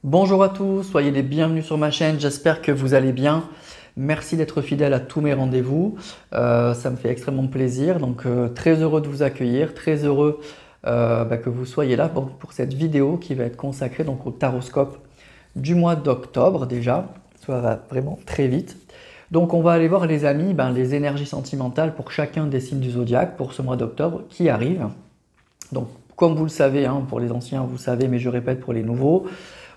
Bonjour à tous, soyez les bienvenus sur ma chaîne, j'espère que vous allez bien. Merci d'être fidèle à tous mes rendez-vous, ça me fait extrêmement plaisir. Donc très heureux de vous accueillir, très heureux que vous soyez là pour cette vidéo qui va être consacrée donc, au taroscope du mois d'octobre déjà. Ça va vraiment très vite. Donc on va aller voir les amis, les énergies sentimentales pour chacun des signes du zodiaque pour ce mois d'octobre qui arrive. Donc comme vous le savez, pour les anciens vous savez, mais je répète pour les nouveaux.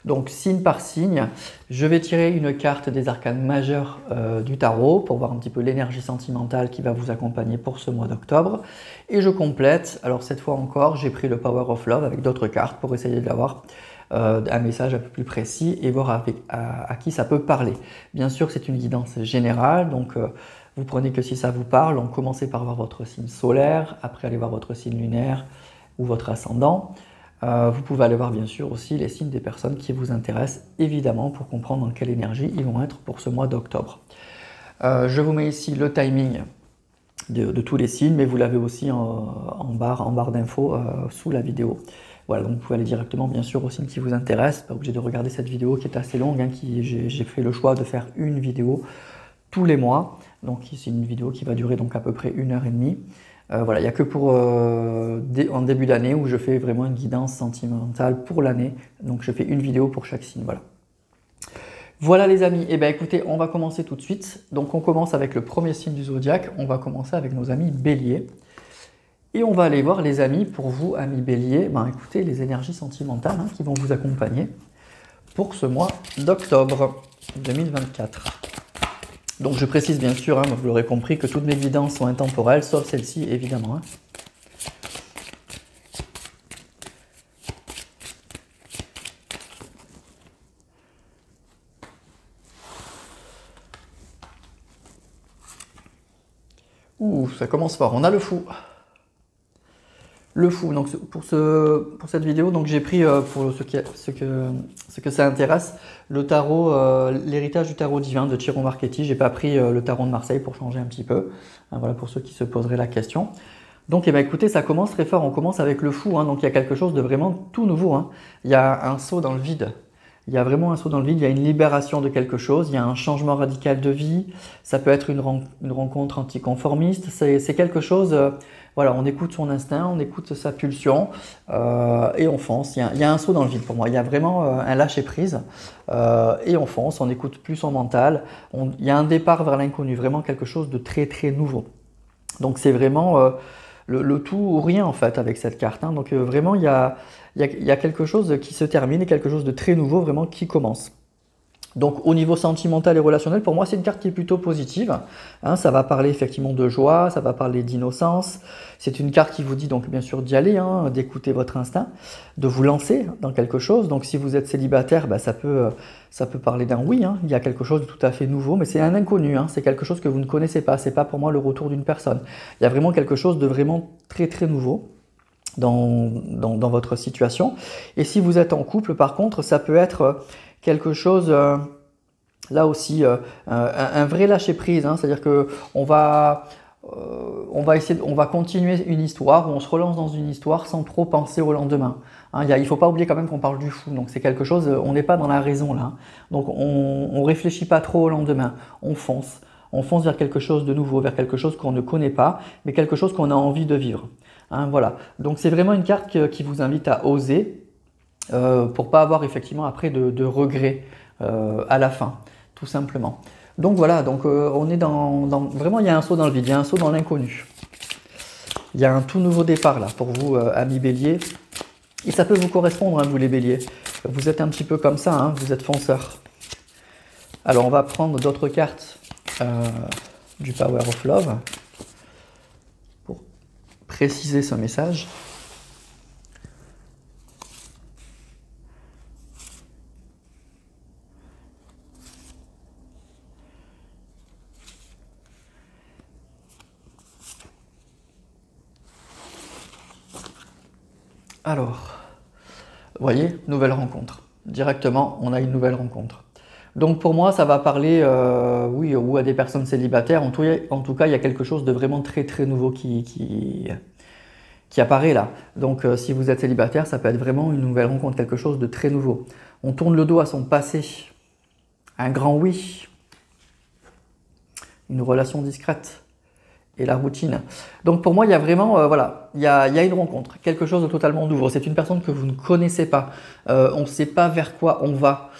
Donc signe par signe, je vais tirer une carte des arcanes majeurs du tarot pour voir un petit peu l'énergie sentimentale qui va vous accompagner pour ce mois d'octobre. Et je complète, alors cette fois encore, j'ai pris le Power of Love avec d'autres cartes pour essayer d'avoir un message un peu plus précis et voir à qui ça peut parler. Bien sûr, c'est une guidance générale, donc vous prenez que si ça vous parle. Donc commencez par voir votre signe solaire, après allez voir votre signe lunaire ou votre ascendant. Vous pouvez aller voir bien sûr aussi les signes des personnes qui vous intéressent, évidemment, pour comprendre dans quelle énergie ils vont être pour ce mois d'octobre. Je vous mets ici le timing de tous les signes, mais vous l'avez aussi en barre d'infos sous la vidéo. Voilà, donc vous pouvez aller directement bien sûr aux signes qui vous intéressent, pas obligé de regarder cette vidéo qui est assez longue, j'ai fait le choix de faire une vidéo tous les mois, donc c'est une vidéo qui va durer donc à peu près 1h30. Voilà, il n'y a que pour en début d'année où je fais vraiment une guidance sentimentale pour l'année. Donc je fais une vidéo pour chaque signe. Voilà. Voilà les amis, et bien écoutez, on va commencer tout de suite. Donc on commence avec le premier signe du zodiaque, on va commencer avec nos amis béliers. Et on va aller voir les amis, pour vous amis béliers, écoutez les énergies sentimentales qui vont vous accompagner pour ce mois d'octobre 2024. Donc je précise bien sûr, vous l'aurez compris, que toutes mes guidances sont intemporelles, sauf celle-ci évidemment. Ouh, ça commence fort, on a le fou. Le fou, donc pour cette vidéo, donc j'ai pris pour ce que ça intéresse, le tarot, l'héritage du tarot divin de Chiron Marchetti. J'ai pas pris le tarot de Marseille pour changer un petit peu. Voilà pour ceux qui se poseraient la question. Donc écoutez, ça commence très fort, on commence avec le fou, donc il y a quelque chose de vraiment tout nouveau. Il y a un saut dans le vide. Il y a vraiment un saut dans le vide, il y a une libération de quelque chose, il y a un changement radical de vie, ça peut être une rencontre anticonformiste, c'est quelque chose, voilà, on écoute son instinct, on écoute sa pulsion et on fonce. Il y a un saut dans le vide pour moi, il y a vraiment un lâcher-prise et on fonce, on n'écoute plus son mental, il y a un départ vers l'inconnu, vraiment quelque chose de très très nouveau. Donc c'est vraiment le tout ou rien en fait avec cette carte. Donc vraiment il y a quelque chose qui se termine et quelque chose de très nouveau vraiment qui commence. Donc au niveau sentimental et relationnel, pour moi c'est une carte qui est plutôt positive. Ça va parler effectivement de joie, ça va parler d'innocence. C'est une carte qui vous dit donc bien sûr d'y aller, d'écouter votre instinct, de vous lancer dans quelque chose. Donc si vous êtes célibataire, ça peut parler d'un oui. Il y a quelque chose de tout à fait nouveau, mais c'est un inconnu. C'est quelque chose que vous ne connaissez pas. C'est pas pour moi le retour d'une personne. Il y a vraiment quelque chose de vraiment très très nouveau dans votre situation. Et si vous êtes en couple, par contre, ça peut être quelque chose, là aussi, un vrai lâcher-prise. C'est-à-dire qu'on va continuer une histoire, où on se relance dans une histoire sans trop penser au lendemain. Il ne faut pas oublier quand même qu'on parle du fou, donc c'est quelque chose, on n'est pas dans la raison là. Donc on ne réfléchit pas trop au lendemain, on fonce. On fonce vers quelque chose de nouveau, vers quelque chose qu'on ne connaît pas, mais quelque chose qu'on a envie de vivre. Voilà. Donc c'est vraiment une carte qui vous invite à oser pour pas avoir effectivement après de regrets à la fin, tout simplement. Donc voilà, donc on est vraiment il y a un saut dans le vide, il y a un saut dans l'inconnu. Il y a un tout nouveau départ là pour vous, amis béliers. Et ça peut vous correspondre, vous les béliers. Vous êtes un petit peu comme ça, vous êtes fonceurs. Alors on va prendre d'autres cartes du Power of Love pour préciser ce message. Alors, vous voyez, nouvelle rencontre. Directement, on a une nouvelle rencontre. Donc pour moi, ça va parler, oui, ou à des personnes célibataires. En tout cas, il y a quelque chose de vraiment très très nouveau qui apparaît là. Donc si vous êtes célibataire, ça peut être vraiment une nouvelle rencontre, quelque chose de très nouveau. On tourne le dos à son passé. Un grand oui. Une relation discrète. Et la routine. Donc pour moi, il y a vraiment, voilà, il y a une rencontre, quelque chose de totalement nouveau. C'est une personne que vous ne connaissez pas. On ne sait pas vers quoi on va.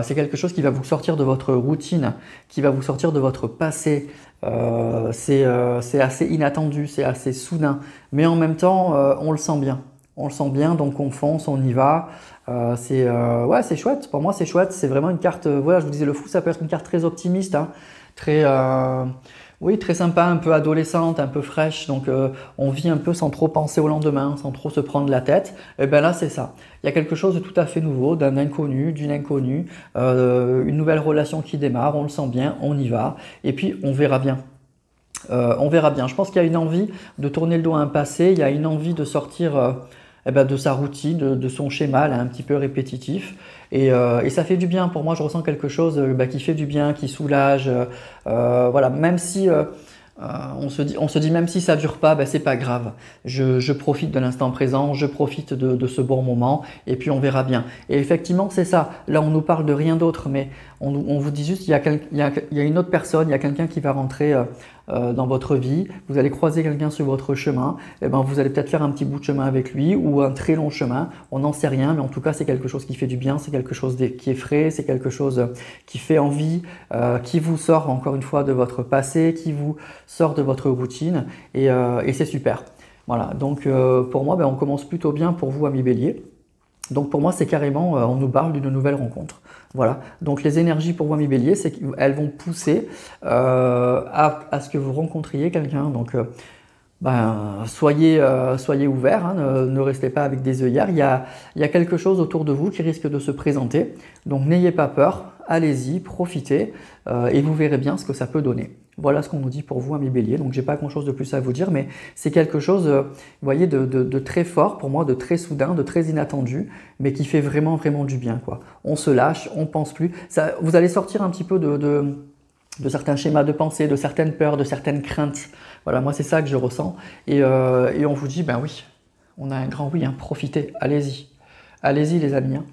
C'est quelque chose qui va vous sortir de votre routine, qui va vous sortir de votre passé. C'est assez inattendu, c'est assez soudain. Mais en même temps, on le sent bien. On le sent bien, donc on fonce, on y va. Ouais, c'est chouette. Pour moi, c'est chouette. C'est vraiment une carte. Voilà, je vous disais, le fou, ça peut être une carte très optimiste, hein, très. Oui, très sympa, un peu adolescente, un peu fraîche, donc on vit un peu sans trop penser au lendemain, sans trop se prendre la tête. Et bien là, c'est ça. Il y a quelque chose de tout à fait nouveau, d'un inconnu, d'une inconnue, une nouvelle relation qui démarre, on le sent bien, on y va, et puis on verra bien. On verra bien. Je pense qu'il y a une envie de tourner le dos à un passé, il y a une envie de sortir de sa routine, de son schéma là, un petit peu répétitif. Et ça fait du bien. Pour moi, je ressens quelque chose qui fait du bien, qui soulage. Voilà, même si on se dit même si ça dure pas, c'est pas grave. Je profite de l'instant présent, je profite de ce bon moment et puis on verra bien. Et effectivement, c'est ça. Là, on nous parle de rien d'autre, mais on vous dit juste il y a une autre personne, il y a quelqu'un qui va rentrer dans votre vie. Vous allez croiser quelqu'un sur votre chemin. Et ben, vous allez peut-être faire un petit bout de chemin avec lui ou un très long chemin. On n'en sait rien, mais en tout cas, c'est quelque chose qui fait du bien, c'est quelque chose qui est frais, c'est quelque chose qui fait envie, qui vous sort encore une fois de votre passé, qui vous sort de votre routine et c'est super. Voilà, donc pour moi, on commence plutôt bien pour vous, amis Bélier. Donc pour moi, c'est carrément, on nous parle d'une nouvelle rencontre. Voilà, donc les énergies pour vous, amis Bélier, c'est qu'elles vont pousser à ce que vous rencontriez quelqu'un. Donc soyez ouverts, hein, ne restez pas avec des œillères. Il y a quelque chose autour de vous qui risque de se présenter. Donc n'ayez pas peur, allez-y, profitez et vous verrez bien ce que ça peut donner. Voilà ce qu'on nous dit pour vous, amis Bélier. Donc j'ai pas grand chose de plus à vous dire, mais c'est quelque chose, vous voyez, de très fort pour moi, de très soudain, de très inattendu, mais qui fait vraiment, vraiment du bien, quoi. On se lâche, on pense plus. Ça, vous allez sortir un petit peu de certains schémas de pensée, de certaines peurs, de certaines craintes. Voilà, moi c'est ça que je ressens. Et on vous dit, ben oui, on a un grand oui, hein, profitez, allez-y. Allez-y les amis, hein.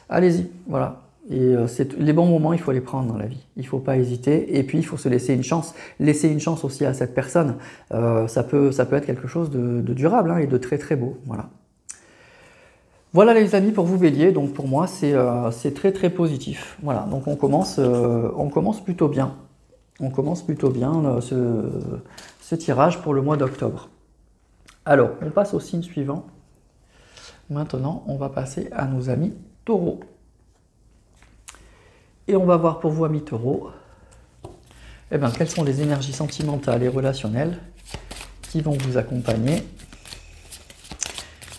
Allez-y, voilà. Et les bons moments, il faut les prendre dans la vie. Il ne faut pas hésiter. Et puis, il faut se laisser une chance. Laisser une chance aussi à cette personne. Ça peut être quelque chose de durable, hein, et de très très beau. Voilà. Voilà les amis pour vous Bélier. Donc pour moi, c'est très très positif. Voilà, donc on commence plutôt bien. On commence plutôt bien ce tirage pour le mois d'octobre. Alors, on passe au signe suivant. Maintenant, on va passer à nos amis Taureaux. Et on va voir pour vous, amis Taureaux, quelles sont les énergies sentimentales et relationnelles qui vont vous accompagner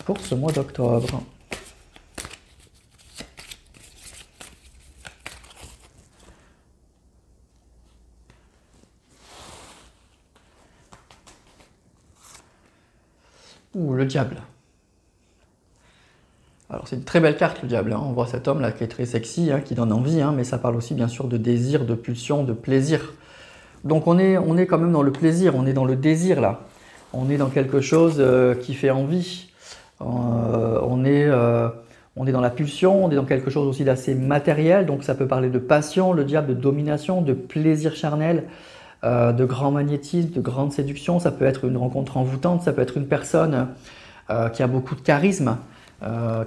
pour ce mois d'octobre. Ouh, le diable. Alors c'est une très belle carte le diable, hein. On voit cet homme là qui est très sexy, hein, qui donne envie, hein, mais ça parle aussi bien sûr de désir, de pulsion, de plaisir. Donc on est quand même dans le plaisir, on est dans le désir là. On est dans quelque chose qui fait envie. On est dans la pulsion, on est dans quelque chose aussi d'assez matériel, donc ça peut parler de passion, le diable de domination, de plaisir charnel, de grand magnétisme, de grande séduction. Ça peut être une rencontre envoûtante, ça peut être une personne qui a beaucoup de charisme.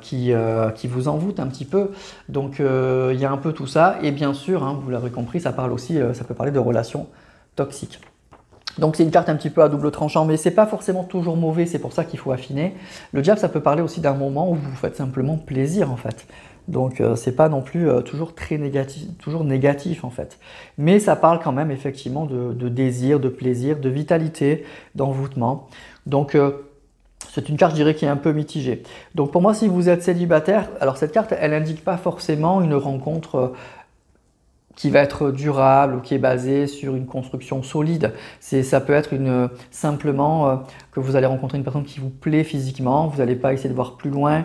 Qui vous envoûte un petit peu. Donc il y a un peu tout ça. Et bien sûr, hein, vous l'avez compris, ça parle aussi, ça peut parler de relations toxiques. Donc c'est une carte un petit peu à double tranchant, mais c'est pas forcément toujours mauvais, c'est pour ça qu'il faut affiner. Le diable, ça peut parler aussi d'un moment où vous vous faites simplement plaisir en fait. Donc c'est pas non plus toujours très négatif, toujours négatif en fait. Mais ça parle quand même effectivement de désir, de plaisir, de vitalité, d'envoûtement. Donc c'est une carte, je dirais, qui est un peu mitigée. Donc pour moi, si vous êtes célibataire, alors cette carte, elle n'indique pas forcément une rencontre qui va être durable ou qui est basée sur une construction solide. Ça peut être simplement que vous allez rencontrer une personne qui vous plaît physiquement, vous n'allez pas essayer de voir plus loin.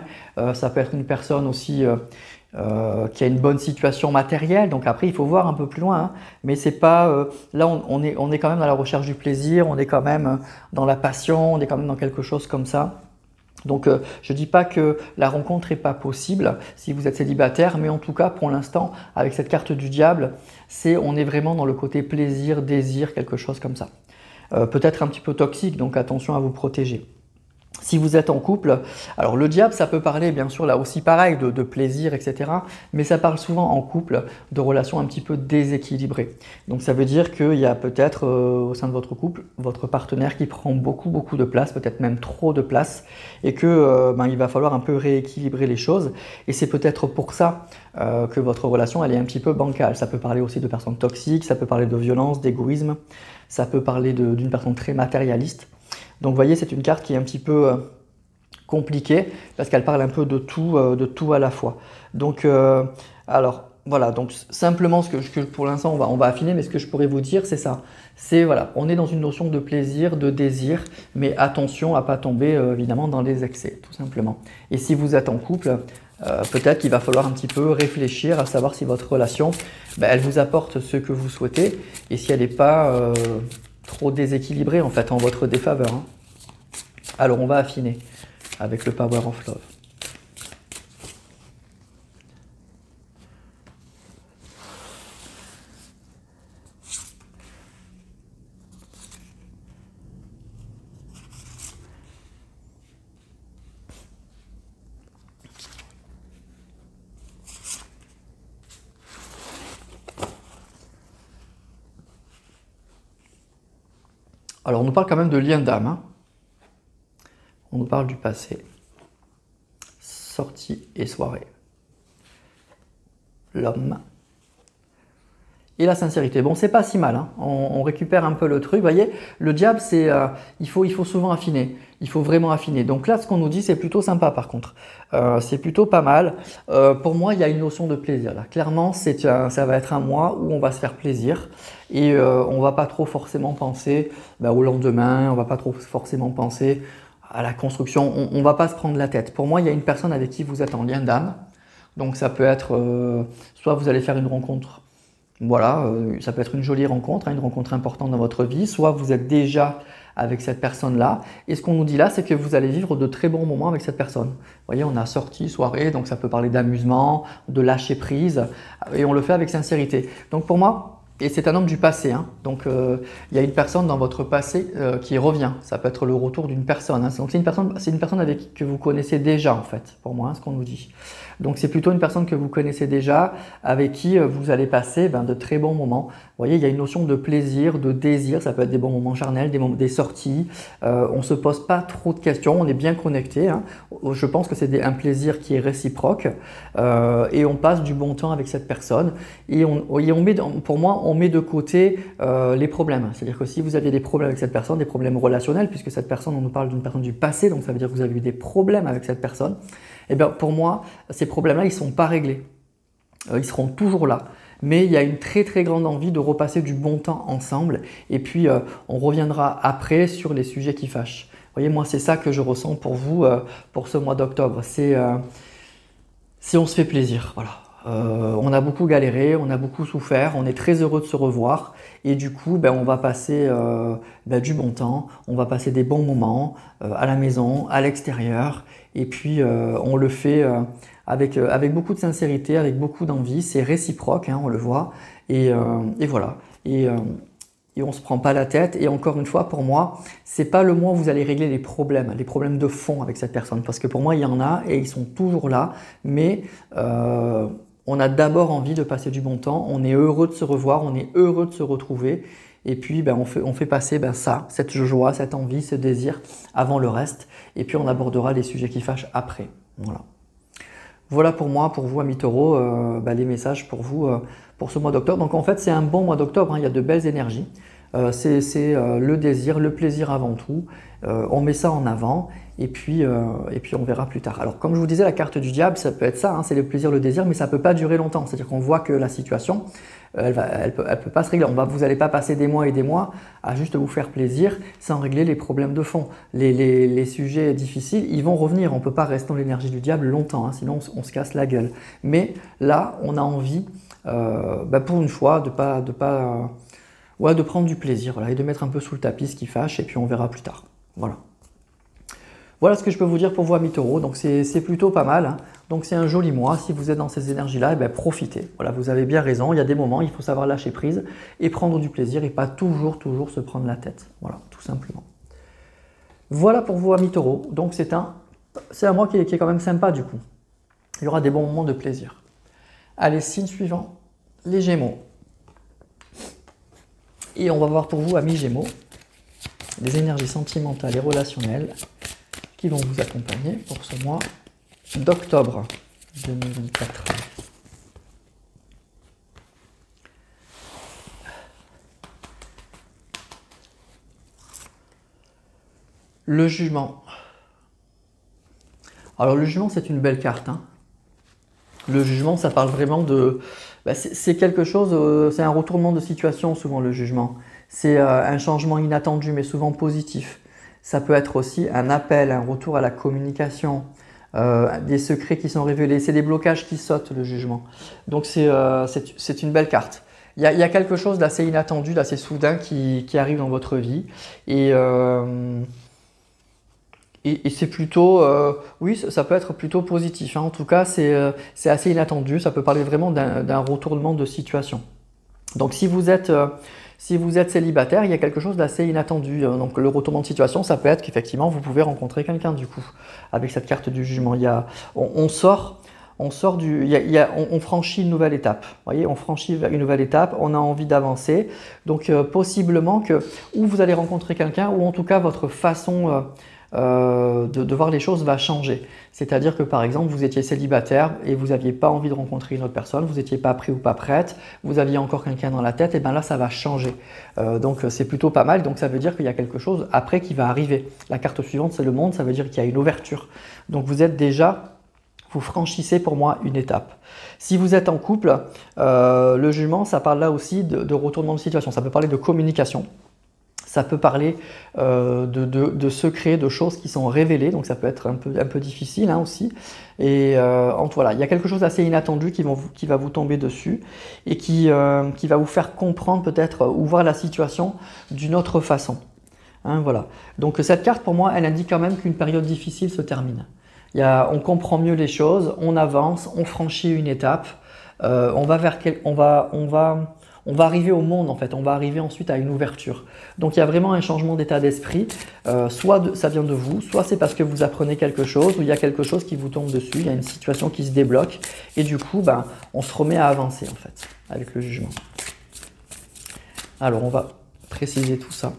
Ça peut être une personne aussi qui a une bonne situation matérielle, donc après il faut voir un peu plus loin, hein. Mais c'est pas là on est quand même dans la recherche du plaisir, on est quand même dans la passion, on est quand même dans quelque chose comme ça. Donc je ne dis pas que la rencontre n'est pas possible si vous êtes célibataire, mais en tout cas pour l'instant avec cette carte du diable, on est vraiment dans le côté plaisir, désir, quelque chose comme ça. Peut-être un petit peu toxique, donc attention à vous protéger. Si vous êtes en couple, alors le diable, ça peut parler bien sûr là aussi pareil de plaisir, etc. Mais ça parle souvent en couple de relations un petit peu déséquilibrées. Donc ça veut dire qu'il y a peut-être au sein de votre couple, votre partenaire qui prend beaucoup de place, peut-être même trop de place, et que il va falloir un peu rééquilibrer les choses. Et c'est peut-être pour ça que votre relation elle est un petit peu bancale. Ça peut parler aussi de personnes toxiques, ça peut parler de violence, d'égoïsme, ça peut parler d'une personne très matérialiste. Donc vous voyez, c'est une carte qui est un petit peu compliquée parce qu'elle parle un peu de tout à la fois. Donc alors voilà, donc simplement ce que pour l'instant on va affiner, mais ce que je pourrais vous dire c'est ça. C'est voilà, on est dans une notion de plaisir, de désir, mais attention à ne pas tomber évidemment dans les excès, tout simplement. Et si vous êtes en couple, peut-être qu'il va falloir un petit peu réfléchir à savoir si votre relation, elle vous apporte ce que vous souhaitez et si elle n'est pas trop déséquilibré en fait en votre défaveur. Hein. Alors on va affiner avec le Power of Love. Alors on nous parle quand même de lien d'âme. Hein. On nous parle du passé. Sortie et soirée. L'homme. Et la sincérité. Bon, c'est pas si mal. Hein. On récupère un peu le truc. Vous voyez, le diable, il faut souvent affiner. Il faut vraiment affiner. Donc là, ce qu'on nous dit, c'est plutôt sympa par contre. C'est plutôt pas mal. Pour moi, il y a une notion de plaisir. Là. Clairement, ça va être un mois où on va se faire plaisir. Et on va pas trop forcément penser au lendemain. On va pas trop forcément penser à la construction. On va pas se prendre la tête. Pour moi, il y a une personne avec qui vous êtes en lien d'âme. Donc ça peut être, soit vous allez faire une rencontre. Voilà, ça peut être une jolie rencontre, hein, une rencontre importante dans votre vie, soit vous êtes déjà avec cette personne-là, et ce qu'on nous dit là, c'est que vous allez vivre de très bons moments avec cette personne. Vous voyez, on a sortie, soirée, donc ça peut parler d'amusement, de lâcher prise, et on le fait avec sincérité. Donc pour moi, et c'est un homme du passé, hein, donc il y a une personne dans votre passé qui revient, ça peut être le retour d'une personne, hein. Donc c'est une personne avec que vous connaissez déjà en fait, pour moi, hein, ce qu'on nous dit. Donc c'est plutôt une personne que vous connaissez déjà, avec qui vous allez passer de très bons moments. Vous voyez, il y a une notion de plaisir, de désir, ça peut être des bons moments charnels, des sorties. On ne se pose pas trop de questions, on est bien connecté. Hein. Je pense que c'est un plaisir qui est réciproque et on passe du bon temps avec cette personne. Et pour moi, on met de côté les problèmes. C'est-à-dire que si vous aviez des problèmes avec cette personne, des problèmes relationnels, puisque cette personne, on nous parle d'une personne du passé, donc ça veut dire que vous avez eu des problèmes avec cette personne, eh bien pour moi, ces problèmes-là, ils ne sont pas réglés. Ils seront toujours là. Mais il y a une très grande envie de repasser du bon temps ensemble. Et puis, on reviendra après sur les sujets qui fâchent. Vous voyez, moi, c'est ça que je ressens pour vous, pour ce mois d'octobre. C'est on se fait plaisir, voilà. On a beaucoup galéré, on a beaucoup souffert, on est très heureux de se revoir et du coup on va passer du bon temps, on va passer des bons moments à la maison, à l'extérieur et puis on le fait avec beaucoup de sincérité, avec beaucoup d'envie, c'est réciproque, hein, on le voit et voilà. Et on ne se prend pas la tête. Et encore une fois, pour moi, c'est pas le mois où vous allez régler les problèmes de fond avec cette personne. Parce que pour moi, il y en a et ils sont toujours là. Mais on a d'abord envie de passer du bon temps. On est heureux de se revoir, on est heureux de se retrouver. Et puis, on fait passer cette joie, cette envie, ce désir avant le reste. Et puis, on abordera les sujets qui fâchent après. Voilà. Voilà pour moi, pour vous, amis taureaux, les messages pour vous pour ce mois d'octobre. Donc en fait, c'est un bon mois d'octobre, hein, il y a de belles énergies. C'est le désir, le plaisir avant tout. On met ça en avant et puis on verra plus tard. Alors comme je vous disais, la carte du diable, ça peut être ça, hein, c'est le plaisir, le désir, mais ça ne peut pas durer longtemps. C'est-à-dire qu'on voit que la situation, elle peut pas se régler. Vous n'allez pas passer des mois et des mois à juste vous faire plaisir sans régler les problèmes de fond. Les sujets difficiles, ils vont revenir. On ne peut pas rester dans l'énergie du diable longtemps, hein, sinon on se casse la gueule. Mais là, on a envie, pour une fois, de prendre du plaisir, voilà, et de mettre un peu sous le tapis ce qui fâche, et puis on verra plus tard. Voilà. Voilà ce que je peux vous dire pour vous, amis taureaux. Donc c'est plutôt pas mal, hein. Donc c'est un joli mois. Si vous êtes dans ces énergies-là, eh ben, profitez. Voilà, vous avez bien raison. Il y a des moments, il faut savoir lâcher prise et prendre du plaisir et pas toujours se prendre la tête. Voilà, tout simplement. Voilà pour vous, amis taureaux. Donc c'est un mois qui est quand même sympa du coup. Il y aura des bons moments de plaisir. Allez, signe suivant, les Gémeaux. Et on va voir pour vous, amis Gémeaux, les énergies sentimentales et relationnelles qui vont vous accompagner pour ce mois d'octobre 2024. Le jugement. Alors le jugement, c'est une belle carte, hein. Le jugement, ça parle vraiment de... c'est quelque chose, c'est un retournement de situation souvent le jugement. C'est un changement inattendu mais souvent positif. Ça peut être aussi un appel, un retour à la communication, des secrets qui sont révélés. C'est des blocages qui sautent le jugement. Donc c'est une belle carte. Il y a quelque chose d'assez inattendu, d'assez soudain qui arrive dans votre vie. Et c'est plutôt, oui, ça peut être plutôt positif, hein. En tout cas, c'est assez inattendu. Ça peut parler vraiment d'un retournement de situation. Donc, si vous êtes célibataire, il y a quelque chose d'assez inattendu. Donc, le retournement de situation, ça peut être qu'effectivement, vous pouvez rencontrer quelqu'un du coup, avec cette carte du jugement. On franchit une nouvelle étape. Vous voyez, on franchit une nouvelle étape, on a envie d'avancer. Donc, possiblement que ou vous allez rencontrer quelqu'un, ou en tout cas, votre façon de voir les choses va changer. C'est-à-dire que par exemple, vous étiez célibataire et vous n'aviez pas envie de rencontrer une autre personne, vous n'étiez pas prêt ou pas prête, vous aviez encore quelqu'un dans la tête, et bien là, ça va changer. Donc c'est plutôt pas mal, donc ça veut dire qu'il y a quelque chose après qui va arriver. La carte suivante, c'est le monde, ça veut dire qu'il y a une ouverture. Donc vous franchissez pour moi une étape. Si vous êtes en couple, le jugement, ça parle là aussi de retournement de situation, ça peut parler de communication. Ça peut parler de secrets, de choses qui sont révélées, donc ça peut être un peu difficile, hein, aussi. Et voilà, il y a quelque chose d'assez inattendu qui va vous tomber dessus et qui va vous faire comprendre peut-être ou voir la situation d'une autre façon. Hein, voilà. Donc cette carte, pour moi, elle indique quand même qu'une période difficile se termine. On comprend mieux les choses, on avance, on franchit une étape, on va arriver au monde en fait, on va arriver ensuite à une ouverture. Donc il y a vraiment un changement d'état d'esprit, soit ça vient de vous, soit c'est parce que vous apprenez quelque chose, ou il y a quelque chose qui vous tombe dessus, il y a une situation qui se débloque, et du coup, on se remet à avancer en fait, avec le jugement. Alors on va préciser tout ça.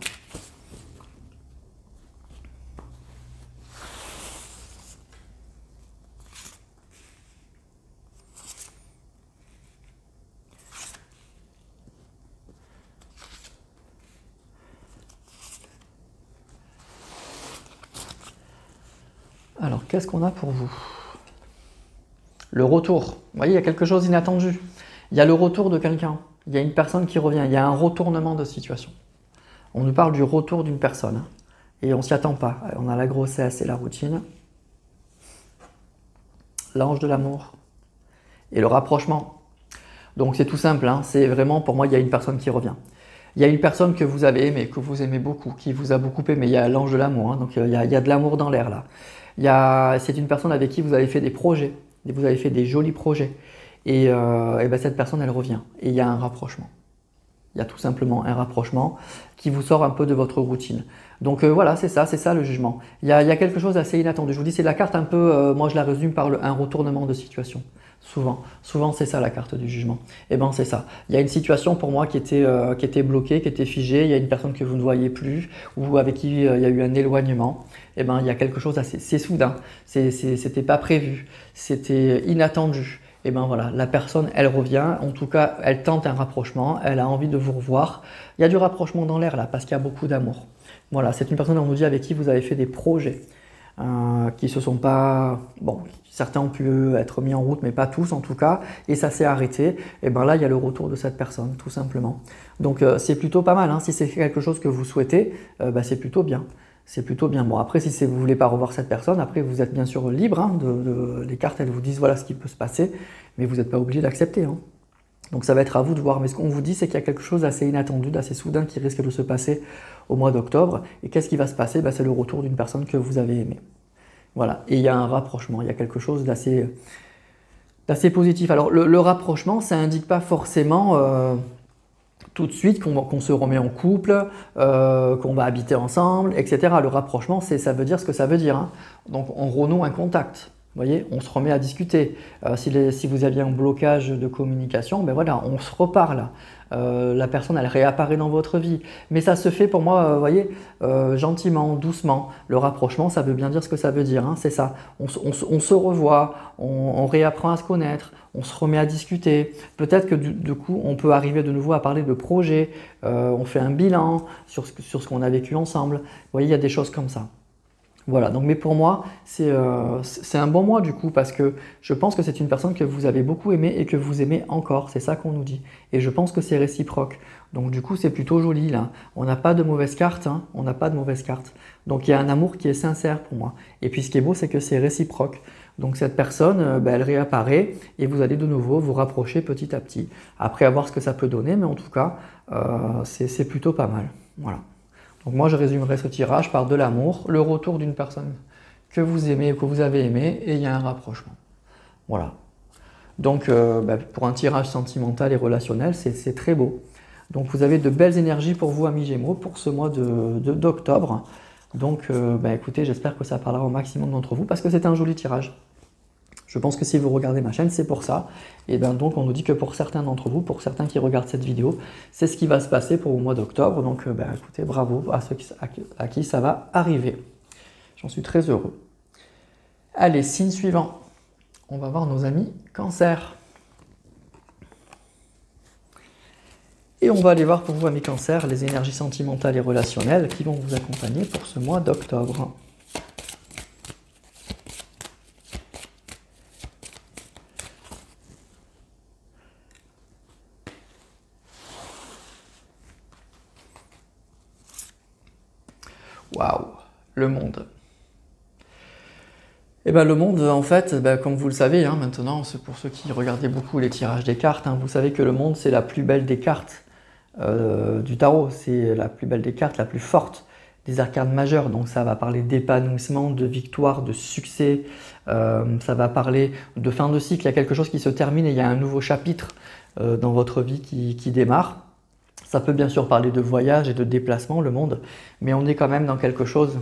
Alors, qu'est-ce qu'on a pour vous? Le retour. Vous voyez, il y a quelque chose d'inattendu. Il y a le retour de quelqu'un. Il y a une personne qui revient. Il y a un retournement de situation. On nous parle du retour d'une personne, hein, et on ne s'y attend pas. On a la grossesse et la routine. L'ange de l'amour et le rapprochement. Donc, c'est tout simple, hein. C'est vraiment, pour moi, il y a une personne qui revient. Il y a une personne que vous avez aimée, que vous aimez beaucoup, qui vous a beaucoup aimé. Il y a l'ange de l'amour, hein, donc il y a de l'amour dans l'air là. C'est une personne avec qui vous avez fait des projets, vous avez fait des jolis projets. Et cette personne, elle revient. Et il y a un rapprochement. Il y a tout simplement un rapprochement qui vous sort un peu de votre routine. Donc voilà, c'est ça le jugement. Il y a quelque chose d'assez inattendu. Je vous dis, c'est la carte un peu, moi je la résume par un retournement de situation. Souvent c'est ça la carte du jugement. Et ben c'est ça. Il y a une situation pour moi qui était bloquée, qui était figée. Il y a une personne que vous ne voyez plus ou avec qui il y a eu un éloignement. Et ben il y a quelque chose d'assez, c'est soudain. C'était pas prévu. C'était inattendu. Et ben voilà, la personne, elle revient, en tout cas, elle tente un rapprochement, elle a envie de vous revoir. Il y a du rapprochement dans l'air là, parce qu'il y a beaucoup d'amour. Voilà, c'est une personne, on nous dit, avec qui vous avez fait des projets qui se sont pas... Bon, certains ont pu être mis en route, mais pas tous en tout cas, et ça s'est arrêté. Et ben là, il y a le retour de cette personne, tout simplement. Donc c'est plutôt pas mal, hein. Si c'est quelque chose que vous souhaitez, c'est plutôt bien. C'est plutôt bien. Bon, après, si vous ne voulez pas revoir cette personne, après, vous êtes bien sûr libre, hein, les cartes, elles vous disent voilà ce qui peut se passer, mais vous n'êtes pas obligé d'accepter, hein. Donc, ça va être à vous de voir. Mais ce qu'on vous dit, c'est qu'il y a quelque chose d'assez inattendu, d'assez soudain qui risque de se passer au mois d'octobre. Et qu'est-ce qui va se passer? C'est le retour d'une personne que vous avez aimée. Voilà, et il y a un rapprochement, il y a quelque chose d'assez positif. Alors le rapprochement, ça indique pas forcément tout de suite qu'on se remet en couple, qu'on va habiter ensemble, etc. Le rapprochement, ça veut dire ce que ça veut dire, hein. Donc on renoue un contact. Vous voyez, on se remet à discuter. Si vous aviez un blocage de communication, ben voilà, on se reparle. La personne, elle réapparaît dans votre vie. Mais ça se fait pour moi, vous voyez, gentiment, doucement. Le rapprochement, ça veut bien dire ce que ça veut dire, hein, c'est ça. On se revoit, on réapprend à se connaître, on se remet à discuter. Peut-être que du coup, on peut arriver de nouveau à parler de projets, on fait un bilan sur ce qu'on a vécu ensemble. Vous voyez, il y a des choses comme ça. Voilà, donc mais pour moi, c'est un bon mois du coup, parce que je pense que c'est une personne que vous avez beaucoup aimée et que vous aimez encore, c'est ça qu'on nous dit. Et je pense que c'est réciproque. Donc du coup, c'est plutôt joli là. On n'a pas de mauvaise carte, hein, on n'a pas de mauvaise carte. Donc il y a un amour qui est sincère pour moi. Et puis ce qui est beau, c'est que c'est réciproque. Donc cette personne, ben, elle réapparaît et vous allez de nouveau vous rapprocher petit à petit. Après, à voir ce que ça peut donner, mais en tout cas, c'est plutôt pas mal. Voilà. Donc moi, je résumerai ce tirage par de l'amour, le retour d'une personne que vous aimez ou que vous avez aimé, et il y a un rapprochement. Voilà. Donc pour un tirage sentimental et relationnel, c'est très beau. Donc vous avez de belles énergies pour vous, amis Gémeaux, pour ce mois d'octobre. Donc écoutez, j'espère que ça parlera au maximum d'entre vous, parce que c'est un joli tirage. Je pense que si vous regardez ma chaîne, c'est pour ça. Et bien donc on nous dit que pour certains d'entre vous, pour certains qui regardent cette vidéo, c'est ce qui va se passer pour le mois d'octobre. Donc écoutez, bravo à ceux à qui ça va arriver. J'en suis très heureux. Allez, signe suivant. On va voir nos amis Cancer. Et on va aller voir pour vous, amis Cancer, les énergies sentimentales et relationnelles qui vont vous accompagner pour ce mois d'octobre. Waouh, le monde. Et bien le monde, en fait, comme vous le savez, hein, maintenant, c'est pour ceux qui regardaient beaucoup les tirages des cartes, hein, vous savez que le monde, c'est la plus belle des cartes du tarot. C'est la plus belle des cartes, la plus forte des arcanes majeures. Donc ça va parler d'épanouissement, de victoire, de succès. Ça va parler de fin de cycle. Il y a quelque chose qui se termine et il y a un nouveau chapitre dans votre vie qui démarre. Ça peut bien sûr parler de voyage et de déplacement, le monde, mais on est quand même dans quelque chose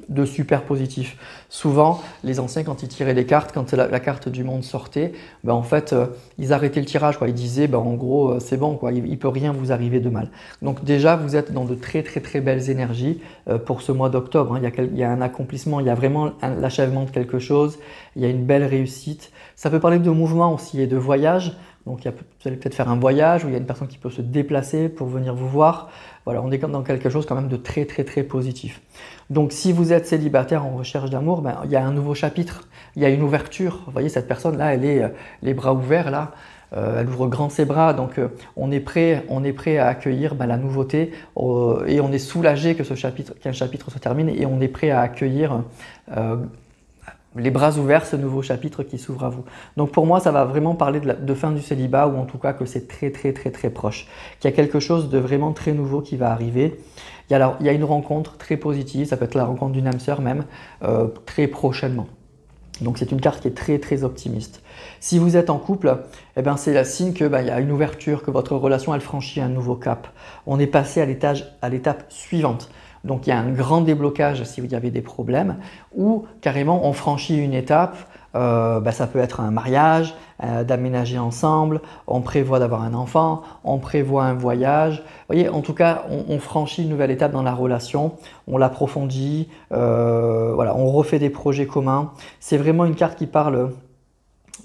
de super positif. Souvent, les anciens, quand ils tiraient les cartes, quand la carte du monde sortait, en fait, ils arrêtaient le tirage, quoi. Ils disaient, en gros, c'est bon, quoi. Il ne peut rien vous arriver de mal. Donc déjà, vous êtes dans de très très très belles énergies pour ce mois d'octobre, hein. Il y a un accomplissement, il y a vraiment l'achèvement de quelque chose, il y a une belle réussite. Ça peut parler de mouvement aussi et de voyage. Donc vous allez peut-être faire un voyage où il y a une personne qui peut se déplacer pour venir vous voir. Voilà, on est dans quelque chose quand même de très très très positif. Donc si vous êtes célibataire en recherche d'amour, il y a un nouveau chapitre, il y a une ouverture. Vous voyez, cette personne-là, elle est les bras ouverts là. Elle ouvre grand ses bras, donc on est prêt à accueillir la nouveauté et on est soulagé qu'un chapitre se termine et on est prêt à accueillir les bras ouverts, ce nouveau chapitre qui s'ouvre à vous. Donc pour moi, ça va vraiment parler de fin du célibat, ou en tout cas que c'est très très très très proche, qu'il y a quelque chose de vraiment très nouveau qui va arriver. Il y a une rencontre très positive, ça peut être la rencontre d'une âme sœur même, très prochainement. Donc c'est une carte qui est très très optimiste. Si vous êtes en couple, c'est le signe que il y a une ouverture, que votre relation elle franchit un nouveau cap. On est passé à l'étape suivante. Donc il y a un grand déblocage si vous avez des problèmes, ou carrément on franchit une étape, ça peut être un mariage, d'aménager ensemble, on prévoit d'avoir un enfant, on prévoit un voyage. Vous voyez, en tout cas, on franchit une nouvelle étape dans la relation, on l'approfondit, voilà, on refait des projets communs. C'est vraiment une carte qui parle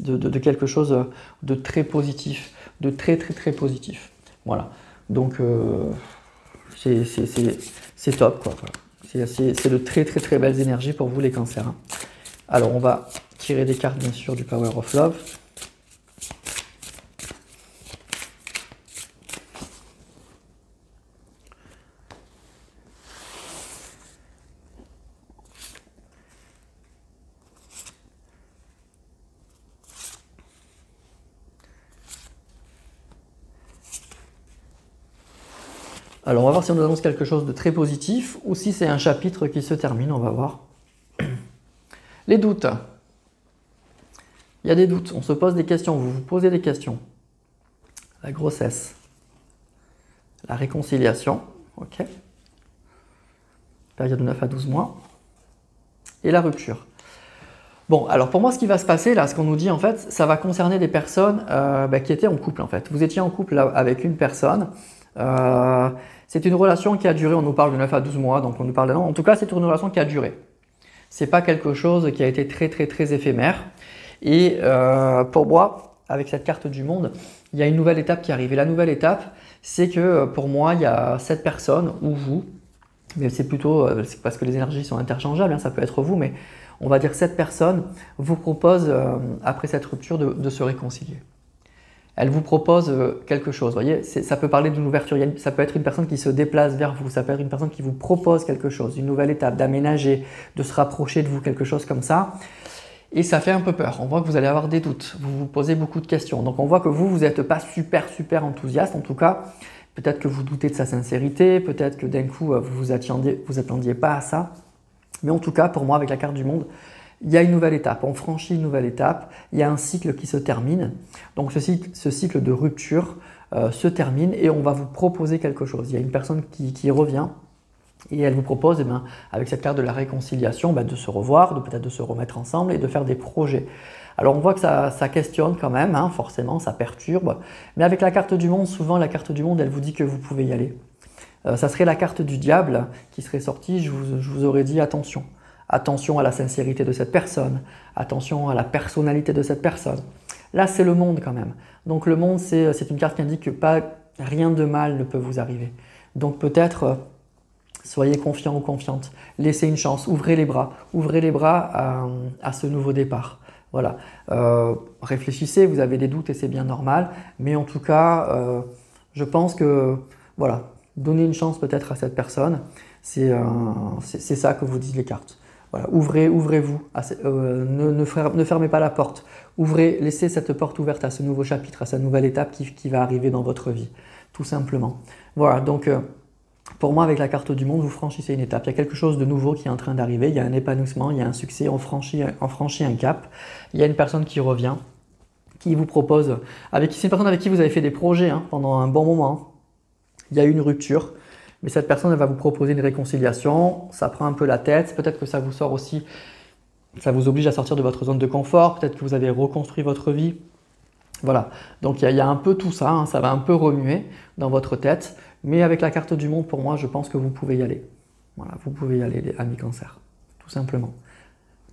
de quelque chose de très positif, de très très très positif. Voilà, donc c'est top, quoi. C'est de très très très belles énergies pour vous les cancers, hein. Alors on va tirer des cartes bien sûr du Power of Love. Alors on va voir si on nous annonce quelque chose de très positif ou si c'est un chapitre qui se termine, on va voir. Les doutes. Il y a des doutes, on se pose des questions, vous vous posez des questions. La grossesse. La réconciliation. Ok. Période de 9 à 12 mois. Et la rupture. Bon, alors pour moi, ce qui va se passer, là, ce qu'on nous dit, en fait, ça va concerner des personnes qui étaient en couple, en fait. Vous étiez en couple là, avec une personne. C'est une relation qui a duré, on nous parle de 9 à 12 mois, donc on nous parle d'un an. En tout cas, c'est une relation qui a duré. C'est pas quelque chose qui a été très, très, très éphémère. Et pour moi, avec cette carte du monde, il y a une nouvelle étape qui arrive. Et la nouvelle étape, c'est que pour moi, il y a cette personne, ou vous, mais c'est plutôt c'est parce que les énergies sont interchangeables, hein, ça peut être vous, mais on va dire cette personne vous propose, après cette rupture, de se réconcilier. Elle vous propose quelque chose, vous voyez, ça peut parler d'une ouverture, ça peut être une personne qui se déplace vers vous, ça peut être une personne qui vous propose quelque chose, une nouvelle étape, d'aménager, de se rapprocher de vous, quelque chose comme ça. Et ça fait un peu peur, on voit que vous allez avoir des doutes, vous vous posez beaucoup de questions. Donc on voit que vous n'êtes pas super enthousiaste, en tout cas, peut-être que vous doutez de sa sincérité, peut-être que d'un coup vous attendiez pas à ça. Mais en tout cas, pour moi, avec la carte du monde, il y a une nouvelle étape, on franchit une nouvelle étape, il y a un cycle qui se termine. Donc ce cycle de rupture se termine et on va vous proposer quelque chose. Il y a une personne qui revient et elle vous propose, avec cette carte de la réconciliation, de se revoir, peut-être de se remettre ensemble et de faire des projets. Alors on voit que ça questionne quand même, hein, forcément, ça perturbe. Mais avec la carte du monde, souvent la carte du monde, elle vous dit que vous pouvez y aller. Ça serait la carte du diable qui serait sortie, je vous aurais dit attention. Attention à la sincérité de cette personne, attention à la personnalité de cette personne. Là, c'est le monde quand même. Donc le monde, c'est une carte qui indique que rien de mal ne peut vous arriver. Donc peut-être, soyez confiant ou confiante, laissez une chance, ouvrez les bras à ce nouveau départ. Voilà. Réfléchissez, vous avez des doutes et c'est bien normal, mais en tout cas, je pense que, voilà, donnez une chance peut-être à cette personne, c'est ça que vous disent les cartes. Voilà, ouvrez-vous, ne fermez pas la porte, laissez cette porte ouverte à ce nouveau chapitre, à cette nouvelle étape qui va arriver dans votre vie, tout simplement. Voilà, donc pour moi, avec la carte du monde, vous franchissez une étape. Il y a quelque chose de nouveau qui est en train d'arriver, il y a un épanouissement, il y a un succès, on franchit un cap. Il y a une personne qui revient, qui vous propose, c'est une personne avec qui vous avez fait des projets pendant un bon moment. Il y a eu une rupture, mais cette personne elle va vous proposer une réconciliation, ça prend un peu la tête, peut-être que ça vous sort aussi, ça vous oblige à sortir de votre zone de confort, peut-être que vous avez reconstruit votre vie. Voilà, donc il y a un peu tout ça, ça va un peu remuer dans votre tête, mais avec la carte du monde, pour moi, je pense que vous pouvez y aller. Voilà, vous pouvez y aller, les amis cancer, tout simplement.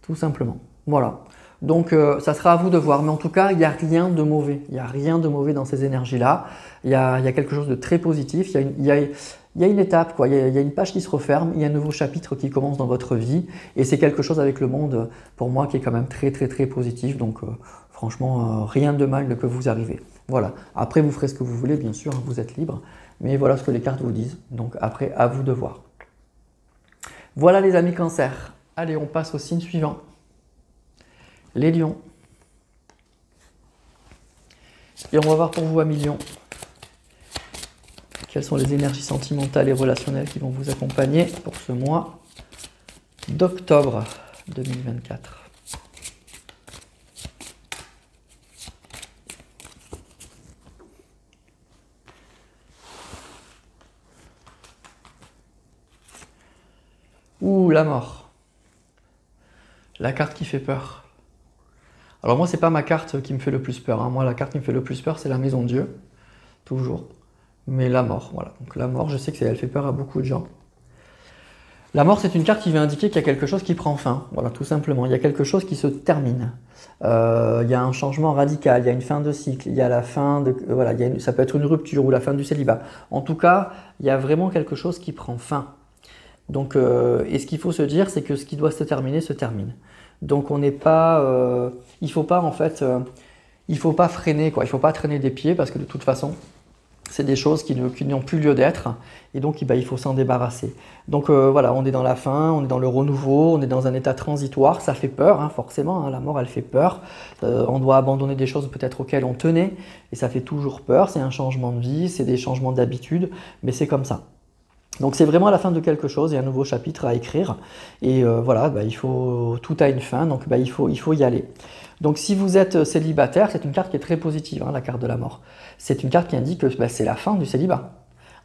Tout simplement, voilà. Donc ça sera à vous de voir, mais en tout cas, il n'y a rien de mauvais. Il n'y a rien de mauvais dans ces énergies-là. Il y a quelque chose de très positif. Il y a une étape, quoi. Il y a une page qui se referme, il y a un nouveau chapitre qui commence dans votre vie. Et c'est quelque chose avec le monde, pour moi, qui est quand même très positif. Donc franchement, rien de mal ne peut vous arriver. Voilà. Après, vous ferez ce que vous voulez, bien sûr, vous êtes libre. Mais voilà ce que les cartes vous disent. Donc après, à vous de voir. Voilà les amis cancer. Allez, on passe au signe suivant. Les lions. Et on va voir pour vous, amis lions, quelles sont les énergies sentimentales et relationnelles qui vont vous accompagner pour ce mois d'octobre 2024. Ouh, la mort. La carte qui fait peur. Alors moi, c'est pas ma carte qui me fait le plus peur. Moi, la carte qui me fait le plus peur, c'est la maison de Dieu. Toujours. Mais la mort, voilà. Donc la mort, je sais que elle fait peur à beaucoup de gens. La mort, c'est une carte qui va indiquer qu'il y a quelque chose qui prend fin. Voilà, tout simplement. Il y a quelque chose qui se termine. Il y a un changement radical, il y a une fin de cycle, il y a la fin de... Voilà, ça peut être une rupture ou la fin du célibat. En tout cas, il y a vraiment quelque chose qui prend fin. Donc, et ce qu'il faut se dire, c'est que ce qui doit se terminer, se termine. Donc on n'est pas... il ne faut pas en fait... il faut pas freiner, quoi. Il ne faut pas traîner des pieds parce que de toute façon, c'est des choses qui n'ont plus lieu d'être et donc il faut s'en débarrasser. Donc voilà, on est dans la fin, on est dans le renouveau, on est dans un état transitoire, ça fait peur, forcément, la mort elle fait peur. On doit abandonner des choses peut-être auxquelles on tenait et ça fait toujours peur, c'est un changement de vie, c'est des changements d'habitude, mais c'est comme ça. Donc c'est vraiment la fin de quelque chose et un nouveau chapitre à écrire. Et voilà, tout a une fin, donc il faut y aller. Donc si vous êtes célibataire, c'est une carte qui est très positive, hein, la carte de la mort. C'est une carte qui indique que c'est la fin du célibat.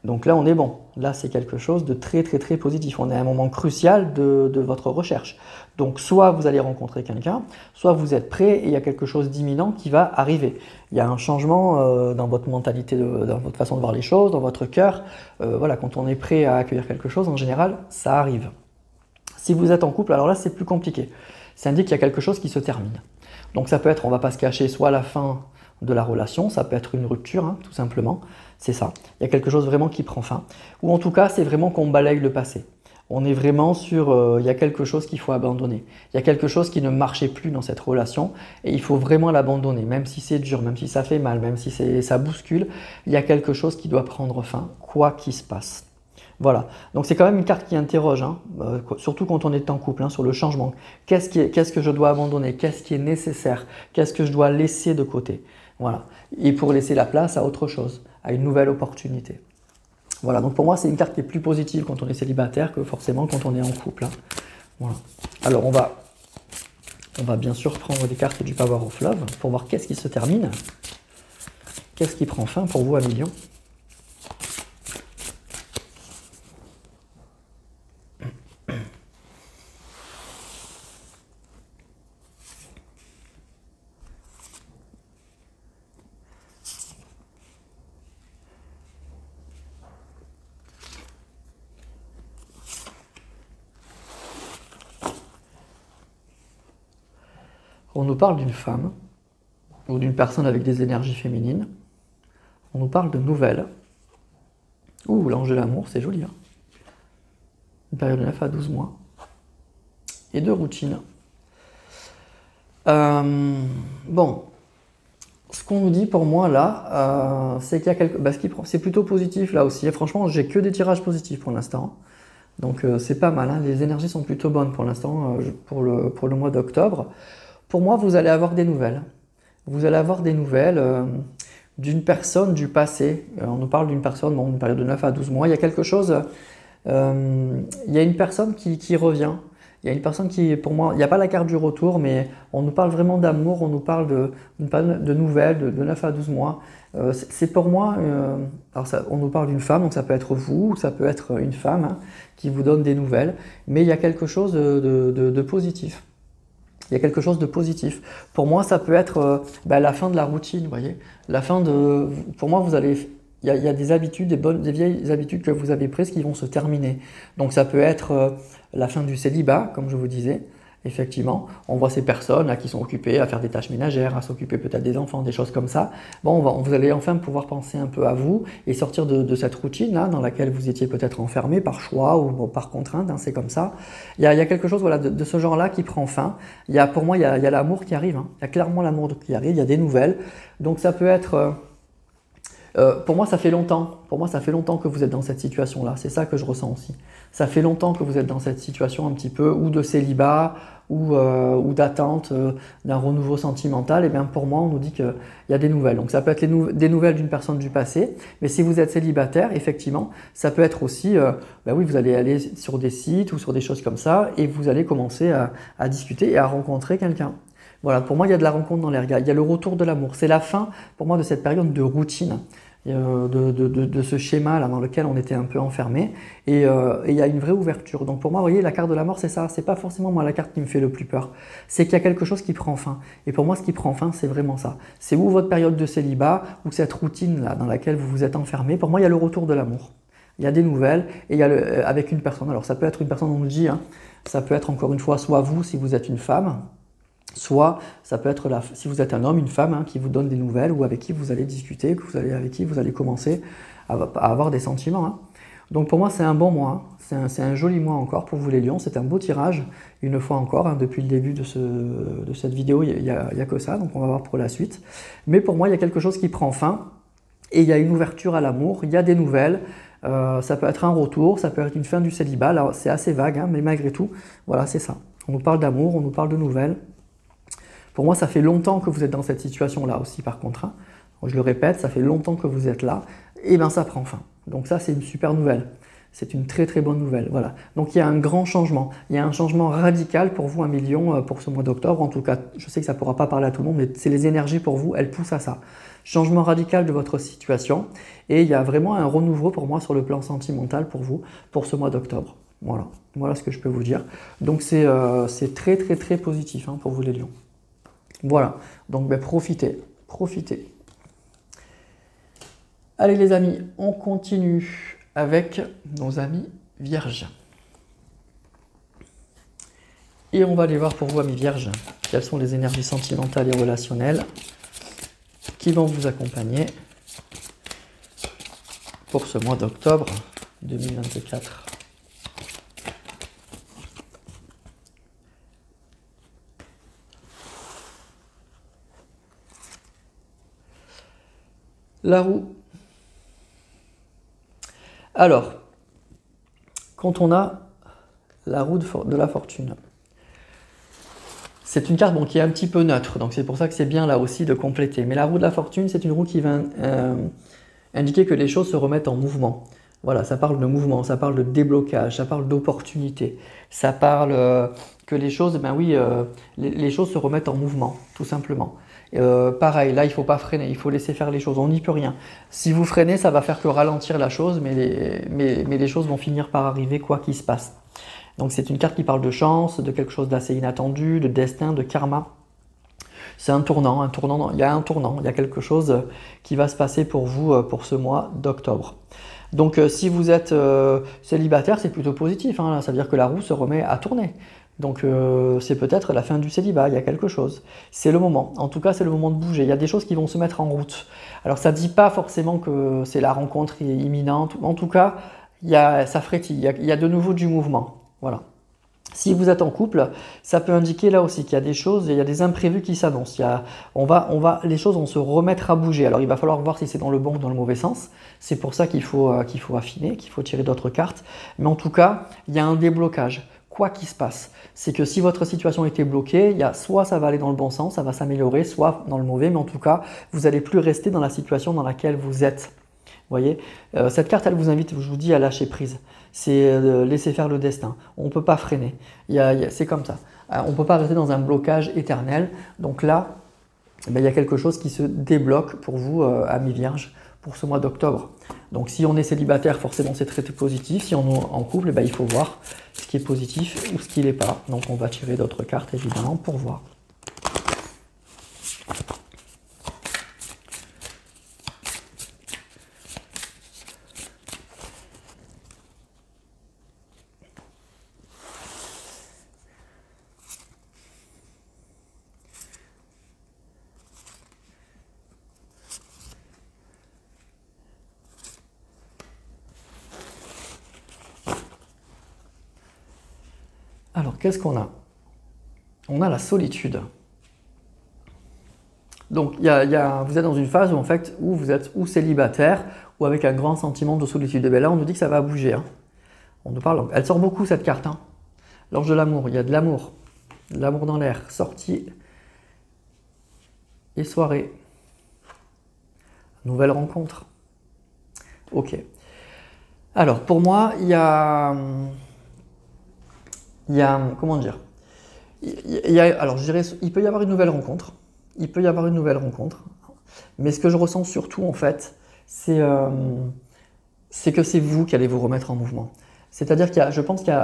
Donc là, on est bon. Là, c'est quelque chose de très, très, très positif. On est à un moment crucial de votre recherche. Donc, soit vous allez rencontrer quelqu'un, soit vous êtes prêt et il y a quelque chose d'imminent qui va arriver. Il y a un changement dans votre mentalité, dans votre façon de voir les choses, dans votre cœur. Voilà, quand on est prêt à accueillir quelque chose, en général, ça arrive. Si vous êtes en couple, alors là, c'est plus compliqué. Ça indique qu'il y a quelque chose qui se termine. Donc, ça peut être, on ne va pas se cacher, soit la fin de la relation, ça peut être une rupture, hein, tout simplement. C'est ça. Il y a quelque chose vraiment qui prend fin. Ou en tout cas, c'est vraiment qu'on balaye le passé. On est vraiment sur, il y a quelque chose qu'il faut abandonner. Il y a quelque chose qui ne marchait plus dans cette relation et il faut vraiment l'abandonner. Même si c'est dur, même si ça fait mal, même si ça bouscule, il y a quelque chose qui doit prendre fin, quoi qu'il se passe. Voilà, donc c'est quand même une carte qui interroge, hein, surtout quand on est en couple, hein, sur le changement. Qu'est-ce que je dois abandonner? Qu'est-ce qui est nécessaire? Qu'est-ce que je dois laisser de côté? Voilà, et pour laisser la place à autre chose, à une nouvelle opportunité. Voilà, donc pour moi, c'est une carte qui est plus positive quand on est célibataire que forcément quand on est en couple, hein. Voilà. Alors, on va bien sûr prendre des cartes du Power of Love pour voir qu'est-ce qui se termine. Qu'est-ce qui prend fin pour vous, Amélion? On nous parle d'une femme ou d'une personne avec des énergies féminines. On nous parle de nouvelles. Ouh, l'ange de l'amour, c'est joli, hein. Une période de 9 à 12 mois. Et de routine. Bon, ce qu'on nous dit pour moi là, c'est qu'il y a c'est plutôt positif là aussi. Et franchement, j'ai que des tirages positifs pour l'instant. Donc c'est pas mal, hein. Les énergies sont plutôt bonnes pour l'instant pour le mois d'octobre. Pour moi, vous allez avoir des nouvelles. Vous allez avoir des nouvelles d'une personne du passé. On nous parle d'une personne, bon, une période de 9 à 12 mois. Il y a quelque chose, il y a une personne qui revient. Il y a une personne qui, pour moi, il n'y a pas la carte du retour, mais on nous parle vraiment d'amour, on nous parle de nouvelles, de 9 à 12 mois. C'est pour moi, on nous parle d'une femme, donc ça peut être vous, ou ça peut être une femme, hein, qui vous donne des nouvelles, mais il y a quelque chose de positif. Il y a quelque chose de positif. Pour moi, ça peut être la fin de la routine, vous voyez. Pour moi, il y a des habitudes, des vieilles habitudes que vous avez prises qui vont se terminer. Donc ça peut être la fin du célibat, comme je vous disais. Effectivement, on voit ces personnes là qui sont occupées à faire des tâches ménagères, à s'occuper peut-être des enfants, des choses comme ça. Bon, vous allez enfin pouvoir penser un peu à vous et sortir de cette routine là dans laquelle vous étiez peut-être enfermé par choix ou par contrainte, hein, c'est comme ça. Il y a quelque chose, voilà, de ce genre-là qui prend fin. Pour moi, il y a l'amour qui arrive, hein. Il y a clairement l'amour qui arrive, il y a des nouvelles. Donc ça peut être... pour moi, ça fait longtemps. Pour moi, ça fait longtemps que vous êtes dans cette situation-là. C'est ça que je ressens aussi. Ça fait longtemps que vous êtes dans cette situation un petit peu ou de célibat ou d'attente d'un renouveau sentimental. Et bien pour moi, on nous dit qu'il y a des nouvelles. Donc ça peut être des nouvelles d'une personne du passé. Mais si vous êtes célibataire, effectivement, ça peut être aussi, oui, vous allez aller sur des sites ou sur des choses comme ça et vous allez commencer à discuter et à rencontrer quelqu'un. Voilà, pour moi, il y a de la rencontre dans l'air. Il y a le retour de l'amour. C'est la fin, pour moi, de cette période de routine, de ce schéma là dans lequel on était un peu enfermé. Et il y a une vraie ouverture. Donc pour moi, vous voyez, la carte de la mort, c'est ça. C'est pas forcément moi la carte qui me fait le plus peur. C'est qu'il y a quelque chose qui prend fin. Et pour moi, ce qui prend fin, c'est vraiment ça. C'est ou votre période de célibat, ou cette routine là dans laquelle vous vous êtes enfermé. Pour moi, il y a le retour de l'amour. Il y a des nouvelles et il y a avec une personne. Alors ça peut être une personne, on nous dit, hein, ça peut être encore une fois soit vous si vous êtes une femme. Soit ça peut être si vous êtes un homme, une femme, hein, qui vous donne des nouvelles ou avec qui vous allez discuter, avec qui vous allez commencer à avoir des sentiments, hein. Donc pour moi c'est un bon mois, hein. C'est un joli mois encore pour vous les lions, c'est un beau tirage, une fois encore, hein, depuis le début de cette vidéo, il n'y a que ça, donc on va voir pour la suite. Mais pour moi il y a quelque chose qui prend fin et il y a une ouverture à l'amour, il y a des nouvelles. Ça peut être un retour, ça peut être une fin du célibat, là c'est assez vague, hein, mais malgré tout, voilà c'est ça. On nous parle d'amour, on nous parle de nouvelles. Pour moi, ça fait longtemps que vous êtes dans cette situation-là aussi, par contre, hein. Je le répète, ça fait longtemps que vous êtes là, et bien ça prend fin. Donc ça, c'est une super nouvelle. C'est une très très bonne nouvelle. Voilà. Donc il y a un grand changement. Il y a un changement radical pour vous, 1 million, pour ce mois d'octobre. En tout cas, je sais que ça ne pourra pas parler à tout le monde, mais c'est les énergies pour vous, elles poussent à ça. Changement radical de votre situation. Et il y a vraiment un renouveau pour moi sur le plan sentimental pour vous, pour ce mois d'octobre. Voilà. Voilà ce que je peux vous dire. Donc c'est très très très positif pour vous les lions. Voilà. Donc profitez. Profitez. Allez les amis, on continue avec nos amis vierges. Et on va aller voir pour vous, amis vierges, quelles sont les énergies sentimentales et relationnelles qui vont vous accompagner pour ce mois d'octobre 2024. La roue. Alors, quand on a la roue de la fortune, c'est une carte qui est un petit peu neutre, donc c'est pour ça que c'est bien là aussi de compléter. Mais la roue de la fortune, c'est une roue qui va indiquer que les choses se remettent en mouvement. Voilà, ça parle de mouvement, ça parle de déblocage, ça parle d'opportunité, ça parle que les choses, les choses se remettent en mouvement, tout simplement. Pareil, là il ne faut pas freiner, il faut laisser faire les choses, on n'y peut rien. Si vous freinez, ça va faire que ralentir la chose, mais les choses vont finir par arriver quoi qu'il se passe. Donc c'est une carte qui parle de chance, de quelque chose d'assez inattendu, de destin, de karma. C'est un tournant, il y a quelque chose qui va se passer pour vous pour ce mois d'octobre. Donc si vous êtes célibataire, c'est plutôt positif, ça veut dire que la roue se remet à tourner. Donc c'est peut-être la fin du célibat, il y a quelque chose. C'est le moment, en tout cas c'est le moment de bouger, il y a des choses qui vont se mettre en route. Alors ça ne dit pas forcément que c'est la rencontre imminente, en tout cas ça frétille, il y a de nouveau du mouvement. Voilà. Si vous êtes en couple, ça peut indiquer là aussi qu'il y a des choses, il y a des imprévus qui s'annoncent. Les choses vont se remettre à bouger. Alors il va falloir voir si c'est dans le bon ou dans le mauvais sens. C'est pour ça qu'il faut affiner, qu'il faut tirer d'autres cartes. Mais en tout cas, il y a un déblocage. Quoi qu'il se passe, c'est que si votre situation était bloquée, soit ça va aller dans le bon sens, ça va s'améliorer, soit dans le mauvais, mais en tout cas, vous n'allez plus rester dans la situation dans laquelle vous êtes. Vous voyez, cette carte, elle vous invite, je vous dis, à lâcher prise. C'est laisser faire le destin. On ne peut pas freiner. C'est comme ça. On ne peut pas rester dans un blocage éternel. Donc là, il y a quelque chose qui se débloque pour vous, amis vierges, pour ce mois d'octobre. Donc si on est célibataire, forcément c'est très positif. Si on est en couple, il faut voir ce qui est positif ou ce qui n'est pas. Donc on va tirer d'autres cartes évidemment pour voir. Alors, qu'est-ce qu'on a? On a la solitude. Donc, vous êtes dans une phase où, où vous êtes ou célibataire ou avec un grand sentiment de solitude. Et bien là, on nous dit que ça va bouger. On nous parle. Elle sort beaucoup cette carte. L'ange de l'amour, il y a de l'amour dans l'air, sortie et soirée. Nouvelle rencontre. Ok. Alors, pour moi, comment dire, alors je dirais, il peut y avoir une nouvelle rencontre, mais ce que je ressens surtout en fait, c'est que c'est vous qui allez vous remettre en mouvement. C'est-à-dire je pense qu'il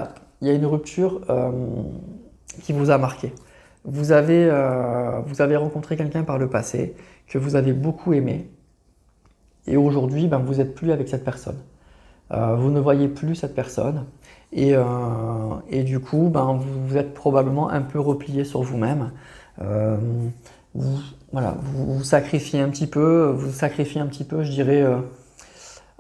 y a une rupture qui vous a marqué. Vous avez rencontré quelqu'un par le passé que vous avez beaucoup aimé, et aujourd'hui, vous n'êtes plus avec cette personne. Vous ne voyez plus cette personne. Et du coup, vous êtes probablement un peu replié sur vous-même. Vous sacrifiez un petit peu, je dirais,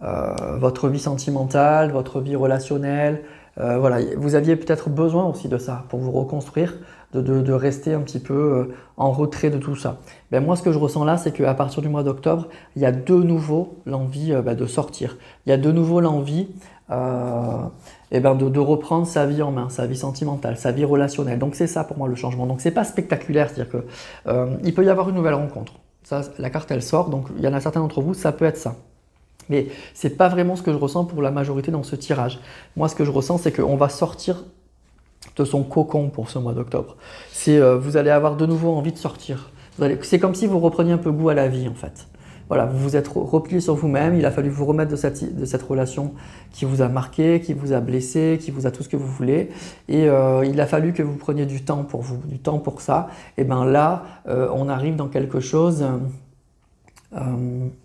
votre vie sentimentale, votre vie relationnelle. Vous aviez peut-être besoin aussi de ça pour vous reconstruire, de rester un petit peu en retrait de tout ça. Moi, ce que je ressens là, c'est qu'à partir du mois d'octobre, il y a de nouveau l'envie de sortir. Il y a de nouveau l'envie de reprendre sa vie en main, sa vie sentimentale, sa vie relationnelle. Donc c'est ça pour moi le changement. Donc c'est pas spectaculaire, c'est-à-dire que il peut y avoir une nouvelle rencontre. Ça, la carte elle sort, donc il y en a certains d'entre vous, ça peut être ça. Mais ce n'est pas vraiment ce que je ressens pour la majorité dans ce tirage. Moi, ce que je ressens, c'est qu'on va sortir de son cocon pour ce mois d'octobre. Vous allez avoir de nouveau envie de sortir. C'est comme si vous repreniez un peu goût à la vie en fait. Voilà, vous vous êtes replié sur vous-même, il a fallu vous remettre de cette relation qui vous a marqué, qui vous a blessé, qui vous a tout ce que vous voulez. Et il a fallu que vous preniez du temps pour vous, du temps pour ça. Et bien là, on arrive dans quelque chose...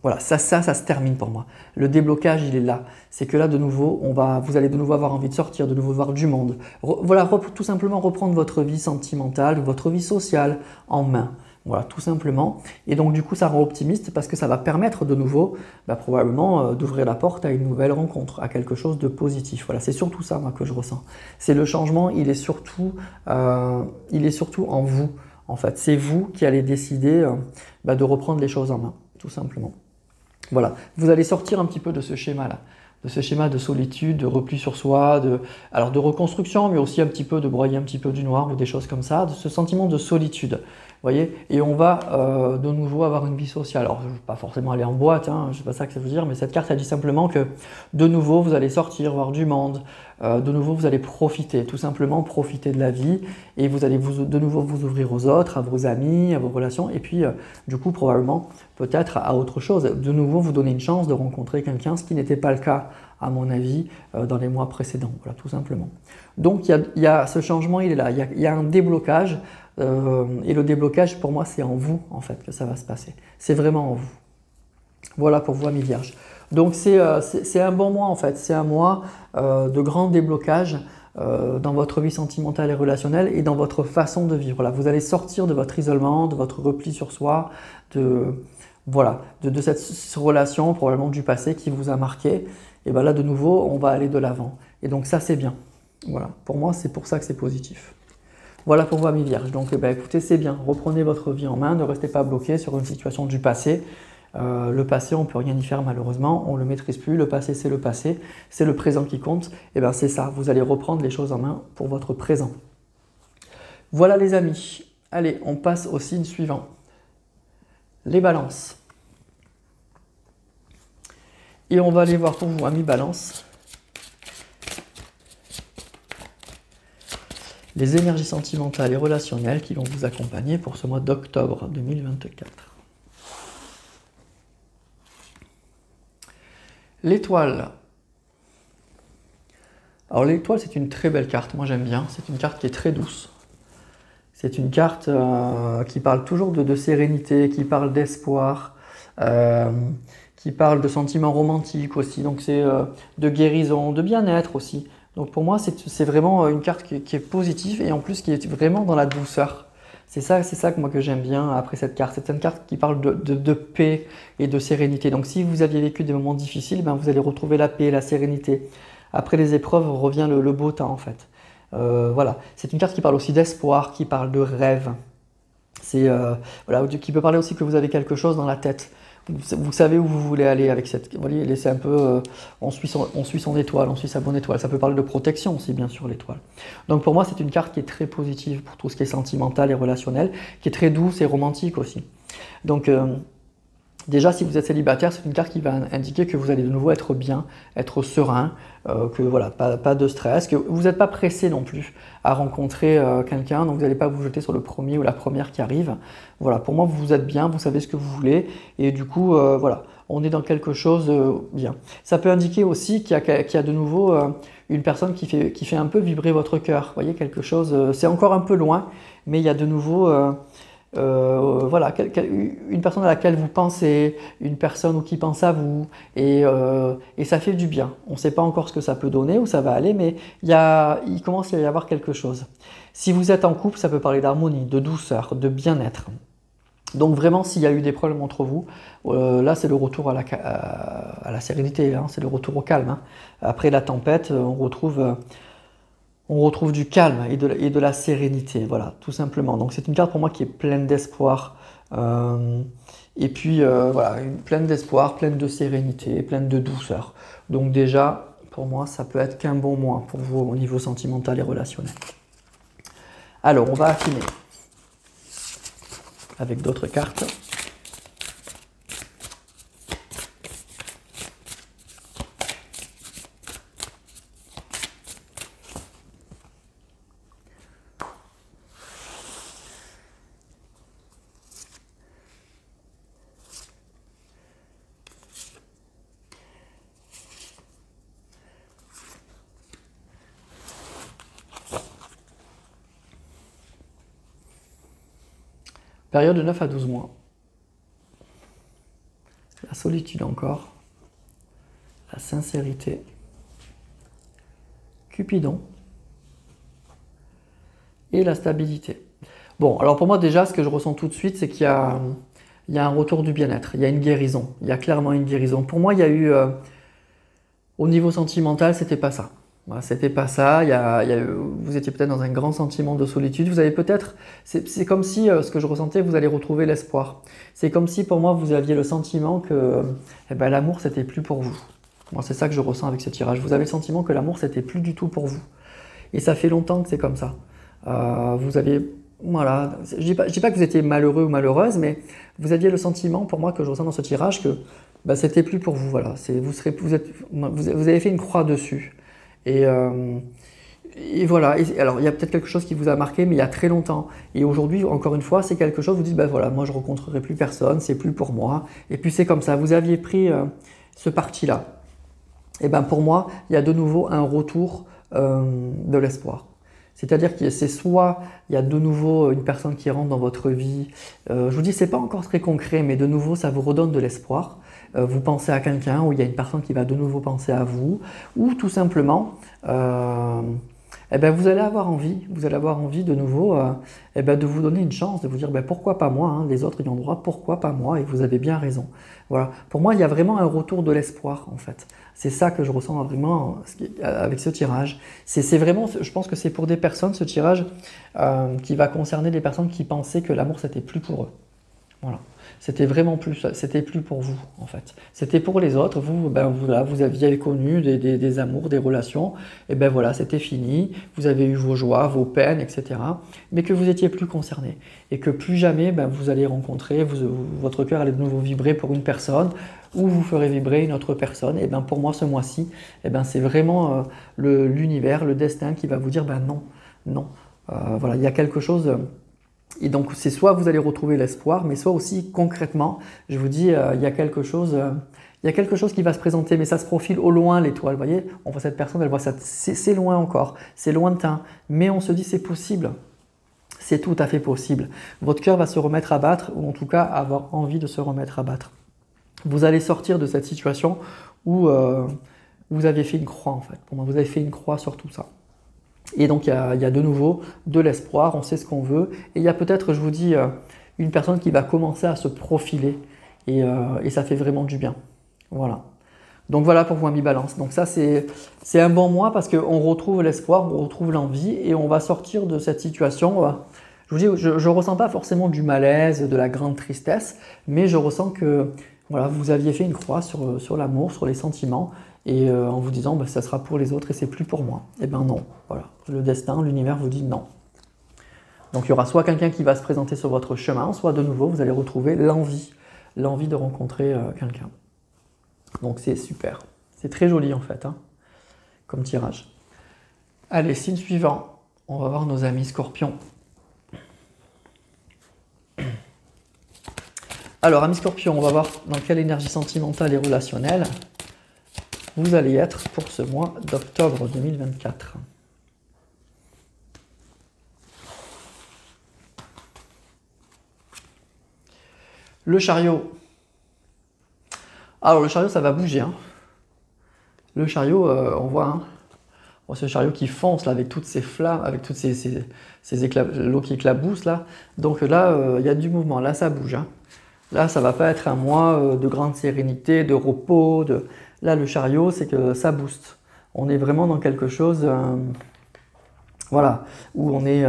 voilà, ça se termine pour moi. Le déblocage, il est là. C'est que là, de nouveau, vous allez de nouveau avoir envie de sortir, de nouveau voir du monde. Voilà, tout simplement reprendre votre vie sentimentale, votre vie sociale en main. Voilà, tout simplement. Et donc, du coup, ça rend optimiste parce que ça va permettre de nouveau, probablement, d'ouvrir la porte à une nouvelle rencontre, à quelque chose de positif. Voilà, c'est surtout ça, moi, que je ressens. C'est le changement, il est surtout en vous, en fait. C'est vous qui allez décider de reprendre les choses en main, tout simplement. Voilà, vous allez sortir un petit peu de ce schéma-là, de ce schéma de solitude, de repli sur soi, alors de reconstruction, mais aussi un petit peu de broyer un petit peu du noir ou des choses comme ça, de ce sentiment de solitude. Voyez, et on va de nouveau avoir une vie sociale. Alors, je ne vais pas forcément aller en boîte, hein, je ne sais pas ça que ça veut dire, mais cette carte, elle dit simplement que de nouveau, vous allez sortir, voir du monde, de nouveau, vous allez profiter, tout simplement profiter de la vie, et vous allez de nouveau vous ouvrir aux autres, à vos amis, à vos relations, et puis, du coup, probablement, peut-être à autre chose. De nouveau, vous donner une chance de rencontrer quelqu'un, ce qui n'était pas le cas, à mon avis, dans les mois précédents. Voilà, tout simplement. Donc, il y a ce changement, il est là. Il y a un déblocage. Et le déblocage, pour moi, c'est en vous, en fait, que ça va se passer. C'est vraiment en vous. Voilà pour vous, amis vierges. Donc, c'est un bon mois, en fait. C'est un mois de grand déblocage dans votre vie sentimentale et relationnelle et dans votre façon de vivre. Là, vous allez sortir de votre isolement, de votre repli sur soi, de cette relation, probablement du passé, qui vous a marqué. Et bien là, de nouveau, on va aller de l'avant. Et donc, ça, c'est bien. Voilà. Pour moi, c'est pour ça que c'est positif. Voilà pour vous, amis vierges. Donc, écoutez, c'est bien. Reprenez votre vie en main. Ne restez pas bloqué sur une situation du passé. Le passé, on ne peut rien y faire malheureusement. On ne le maîtrise plus. Le passé, c'est le passé. C'est le présent qui compte. Et bien, c'est ça. Vous allez reprendre les choses en main pour votre présent. Voilà, les amis. Allez, on passe au signe suivant. Les balances. Et on va aller voir pour vous, amis balance, les énergies sentimentales et relationnelles qui vont vous accompagner pour ce mois d'octobre 2024. L'étoile. Alors l'étoile, c'est une très belle carte, moi j'aime bien. C'est une carte qui est très douce. C'est une carte qui parle toujours de sérénité, qui parle d'espoir, qui parle de sentiments romantiques aussi. Donc c'est de guérison, de bien-être aussi. Donc pour moi, c'est vraiment une carte qui est positive et en plus qui est vraiment dans la douceur. C'est ça que j'aime bien après cette carte. C'est une carte qui parle de paix et de sérénité. Donc si vous aviez vécu des moments difficiles, vous allez retrouver la paix, la sérénité. Après les épreuves revient le beau temps en fait. Voilà. C'est une carte qui parle aussi d'espoir, qui parle de rêve. Voilà, qui peut parler aussi que vous avez quelque chose dans la tête. Vous savez où vous voulez aller avec cette... Vous voyez, c'est un peu... on suit son étoile, on suit sa bonne étoile. Ça peut parler de protection aussi, bien sûr, l'étoile. Donc pour moi, c'est une carte qui est très positive pour tout ce qui est sentimental et relationnel, qui est très douce et romantique aussi. Donc déjà, si vous êtes célibataire, c'est une carte qui va indiquer que vous allez de nouveau être bien, être serein, que voilà, pas de stress, que vous n'êtes pas pressé non plus à rencontrer quelqu'un, donc vous n'allez pas vous jeter sur le premier ou la première qui arrive. Voilà, pour moi, vous êtes bien, vous savez ce que vous voulez, et du coup, voilà, on est dans quelque chose bien. Ça peut indiquer aussi qu'il y a de nouveau une personne qui fait un peu vibrer votre cœur. Vous voyez, quelque chose, c'est encore un peu loin, mais il y a de nouveau... voilà, une personne à laquelle vous pensez, une personne qui pense à vous, et ça fait du bien. On ne sait pas encore ce que ça peut donner, où ça va aller, mais il commence à y avoir quelque chose. Si vous êtes en couple, ça peut parler d'harmonie, de douceur, de bien-être. Donc vraiment, s'il y a eu des problèmes entre vous, là c'est le retour à la sérénité, hein, c'est le retour au calme. Hein. Après la tempête, on retrouve du calme et de la sérénité, voilà, tout simplement. Donc c'est une carte pour moi qui est pleine d'espoir, et puis voilà, pleine d'espoir, pleine de sérénité, pleine de douceur. Donc déjà, pour moi, ça peut être qu'un bon mois pour vous au niveau sentimental et relationnel. Alors, on va affiner avec d'autres cartes. Période de 9 à 12 mois. La solitude encore. La sincérité. Cupidon. Et la stabilité. Bon, alors pour moi déjà, ce que je ressens tout de suite, c'est qu'il y a un retour du bien-être, il y a une guérison, il y a clairement une guérison. Pour moi, il y a eu, au niveau sentimental, c'était pas ça. Voilà, c'était pas ça, vous étiez peut-être dans un grand sentiment de solitude, vous avez peut-être, c'est comme si, ce que je ressentais, vous allez retrouver l'espoir. C'est comme si pour moi, vous aviez le sentiment que eh ben, l'amour, c'était plus pour vous. Moi, c'est ça que je ressens avec ce tirage. Vous avez le sentiment que l'amour, c'était plus du tout pour vous. Et ça fait longtemps que c'est comme ça. Vous avez, voilà, je dis pas que vous étiez malheureux ou malheureuse, mais vous aviez le sentiment, pour moi, que je ressens dans ce tirage, que bah, c'était plus pour vous. Voilà, vous avez fait une croix dessus. Et voilà, alors il y a peut-être quelque chose qui vous a marqué, mais il y a très longtemps. Et aujourd'hui, encore une fois, c'est quelque chose, vous dites, ben voilà, moi je ne rencontrerai plus personne, c'est plus pour moi. Et puis c'est comme ça, vous aviez pris ce parti-là. Et ben pour moi, il y a de nouveau un retour de l'espoir. C'est-à-dire que c'est soit il y a de nouveau une personne qui rentre dans votre vie. Je vous dis, c'est pas encore très concret, mais de nouveau, ça vous redonne de l'espoir. Vous pensez à quelqu'un, ou il y a une personne qui va de nouveau penser à vous, ou tout simplement, eh ben vous allez avoir envie de nouveau eh ben de vous donner une chance, de vous dire ben pourquoi pas moi, hein, les autres y ont droit, pourquoi pas moi, et vous avez bien raison. Voilà. Pour moi, il y a vraiment un retour de l'espoir en fait. C'est ça que je ressens vraiment avec ce tirage. C'est vraiment, je pense que c'est pour des personnes, ce tirage, qui va concerner des personnes qui pensaient que l'amour c'était plus pour eux. Voilà. C'était vraiment plus, c'était plus pour vous en fait. C'était pour les autres. Vous, ben voilà, vous aviez connu des amours, des relations, et ben voilà, c'était fini. Vous avez eu vos joies, vos peines, etc. Mais que vous étiez plus concerné et que plus jamais, ben, vous allez rencontrer, votre cœur allait de nouveau vibrer pour une personne ou vous ferez vibrer une autre personne. Et ben pour moi, ce mois-ci, et ben c'est vraiment l'univers, le destin qui va vous dire ben non, non. Voilà, il y a quelque chose. Et donc, c'est soit vous allez retrouver l'espoir, mais soit aussi concrètement, je vous dis, il y a quelque chose qui va se présenter, mais ça se profile au loin, l'étoile. Vous voyez, on voit cette personne, elle voit ça, c'est loin encore, c'est lointain, mais on se dit c'est possible. C'est tout à fait possible. Votre cœur va se remettre à battre, ou en tout cas avoir envie de se remettre à battre. Vous allez sortir de cette situation où vous avez fait une croix, en fait. Pour moi, vous avez fait une croix sur tout ça. Et donc, il y a de nouveau de l'espoir, on sait ce qu'on veut. Et il y a peut-être, je vous dis, une personne qui va commencer à se profiler. Et ça fait vraiment du bien. Voilà. Donc voilà pour vous, amis Balance. Donc ça, c'est un bon mois parce qu'on retrouve l'espoir, on retrouve l'envie et on va sortir de cette situation. Je vous dis, je ne ressens pas forcément du malaise, de la grande tristesse, mais je ressens que voilà, vous aviez fait une croix sur l'amour, sur les sentiments. Et en vous disant, bah, ça sera pour les autres et c'est plus pour moi. Eh bien non, voilà. Le destin, l'univers vous dit non. Donc il y aura soit quelqu'un qui va se présenter sur votre chemin, soit de nouveau, vous allez retrouver l'envie de rencontrer quelqu'un. Donc c'est super. C'est très joli en fait, hein, comme tirage. Allez, signe suivant. On va voir nos amis Scorpions. Alors, amis Scorpions, on va voir dans quelle énergie sentimentale et relationnelle vous allez être pour ce mois d'octobre 2024. Le chariot. Alors le chariot, ça va bouger. Hein. Le chariot, on voit, hein, ce chariot qui fonce là, avec toutes ces flammes, avec toutes ces l'eau qui éclabousse là. Donc là, il y a du mouvement. Là, ça bouge. Hein. Là, ça va pas être un mois de grande sérénité, de repos, Là, le chariot, c'est que ça booste. On est vraiment dans quelque chose, voilà, où on est.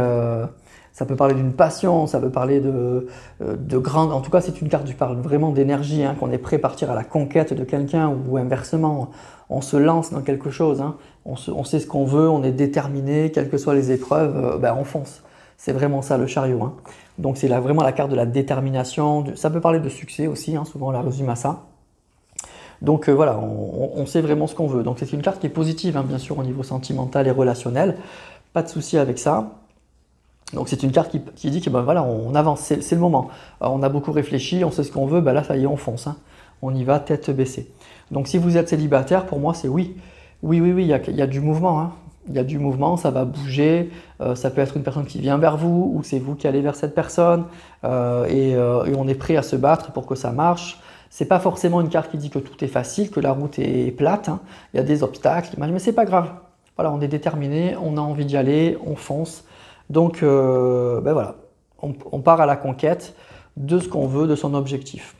Ça peut parler d'une passion, ça peut parler de grande. En tout cas, c'est une carte qui parle vraiment d'énergie, hein, qu'on est prêt à partir à la conquête de quelqu'un ou inversement, on se lance dans quelque chose. Hein. On sait ce qu'on veut, on est déterminé, quelles que soient les épreuves, ben, on fonce. C'est vraiment ça le chariot. Hein. Donc, c'est vraiment la carte de la détermination. Ça peut parler de succès aussi, hein, souvent on la résume à ça. Donc voilà, on sait vraiment ce qu'on veut. Donc c'est une carte qui est positive, hein, bien sûr, au niveau sentimental et relationnel. Pas de souci avec ça. Donc c'est une carte qui dit que ben, voilà, on avance, c'est le moment. On a beaucoup réfléchi, on sait ce qu'on veut, ben là ça y est, on fonce. Hein. On y va tête baissée. Donc si vous êtes célibataire, pour moi c'est oui. Oui, il y a du mouvement. Hein. Il y a du mouvement, ça va bouger, ça peut être une personne qui vient vers vous ou c'est vous qui allez vers cette personne et on est prêt à se battre pour que ça marche. C'est pas forcément une carte qui dit que tout est facile, que la route est plate, hein. Il y a des obstacles, mais c'est pas grave. Voilà, on est déterminé, on a envie d'y aller, on fonce. Donc ben voilà, on part à la conquête de ce qu'on veut, de son objectif.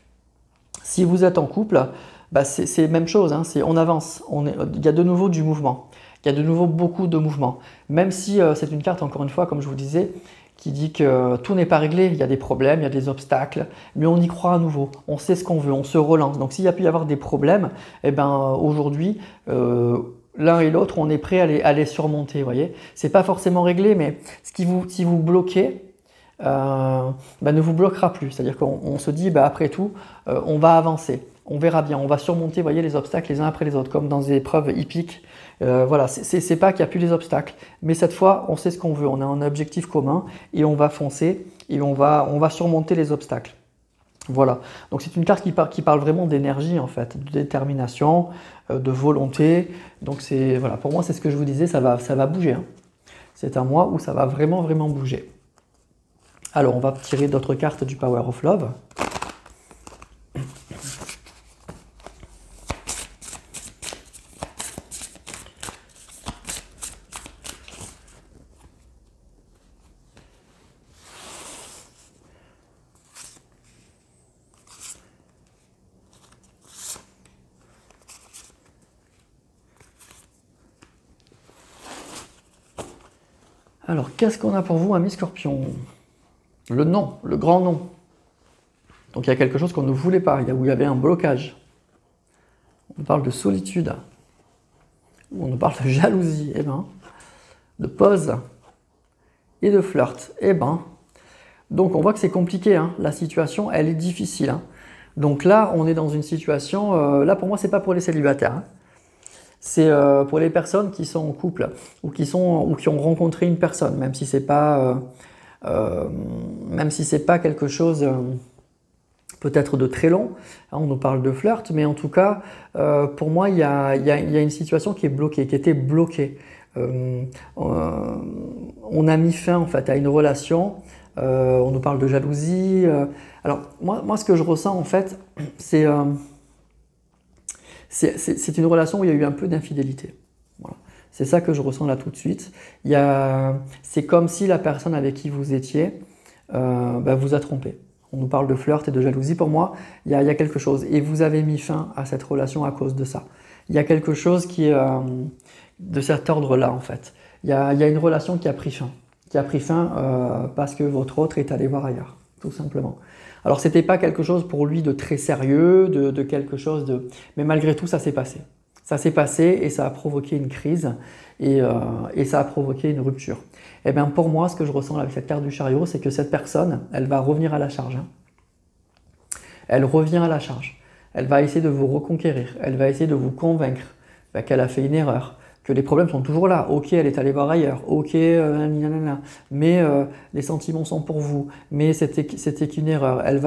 Si vous êtes en couple, bah c'est la même chose, hein, on avance, il y a de nouveau du mouvement, il y a de nouveau beaucoup de mouvement. Même si c'est une carte, encore une fois, comme je vous disais, qui dit que tout n'est pas réglé, il y a des problèmes, il y a des obstacles, mais on y croit à nouveau, on sait ce qu'on veut, on se relance. Donc s'il y a pu y avoir des problèmes, eh ben, aujourd'hui, l'un et l'autre, on est prêt à les surmonter, vous voyez. C'est pas forcément réglé, mais si vous bloquez, ben, ne vous bloquera plus. C'est-à-dire qu'on se dit, ben, après tout, on va avancer, on verra bien, on va surmonter, voyez, les obstacles les uns après les autres, comme dans des épreuves hippiques. Voilà, c'est pas qu'il n'y a plus les obstacles, mais cette fois, on sait ce qu'on veut, on a un objectif commun et on va foncer et on va surmonter les obstacles. Voilà, donc c'est une carte qui parle vraiment d'énergie en fait, de détermination, de volonté. Donc voilà, pour moi c'est ce que je vous disais, ça va bouger, hein. C'est un mois où ça va vraiment bouger. Alors on va tirer d'autres cartes du Power of Love. Alors, qu'est-ce qu'on a pour vous, ami Scorpion? Le non, le grand non. Donc, il y a quelque chose qu'on ne voulait pas, où il y avait un blocage. On parle de solitude. On parle de jalousie, eh ben, de pause et de flirt. Eh ben, donc on voit que c'est compliqué, hein. La situation, elle est difficile, hein. Donc là, on est dans une situation, là pour moi, c'est pas pour les célibataires, hein. C'est pour les personnes qui sont en couple ou qui ont rencontré une personne, même si c'est pas quelque chose peut-être de très long. On nous parle de flirt, mais en tout cas, pour moi, il y a une situation qui est bloquée, qui était bloquée. On a mis fin en fait à une relation. On nous parle de jalousie. Alors moi, ce que je ressens en fait, c'est une relation où il y a eu un peu d'infidélité. Voilà. C'est ça que je ressens là tout de suite. C'est comme si la personne avec qui vous étiez vous a trompé. On nous parle de flirt et de jalousie. Pour moi, il y a quelque chose. Et vous avez mis fin à cette relation à cause de ça. Il y a quelque chose qui est de cet ordre-là, en fait. Il y a une relation qui a pris fin. Qui a pris fin parce que votre autre est allé voir ailleurs, tout simplement. Alors, ce n'était pas quelque chose pour lui de très sérieux, de quelque chose de... Mais malgré tout, ça s'est passé. Ça s'est passé et ça a provoqué une crise et ça a provoqué une rupture. Et bien pour moi, ce que je ressens avec cette carte du chariot, c'est que cette personne, elle va revenir à la charge. Elle revient à la charge. Elle va essayer de vous reconquérir. Elle va essayer de vous convaincre qu'elle a fait une erreur, que les problèmes sont toujours là. Ok, elle est allée voir ailleurs. Ok, mais les sentiments sont pour vous. Mais c'était qu'une erreur. Elle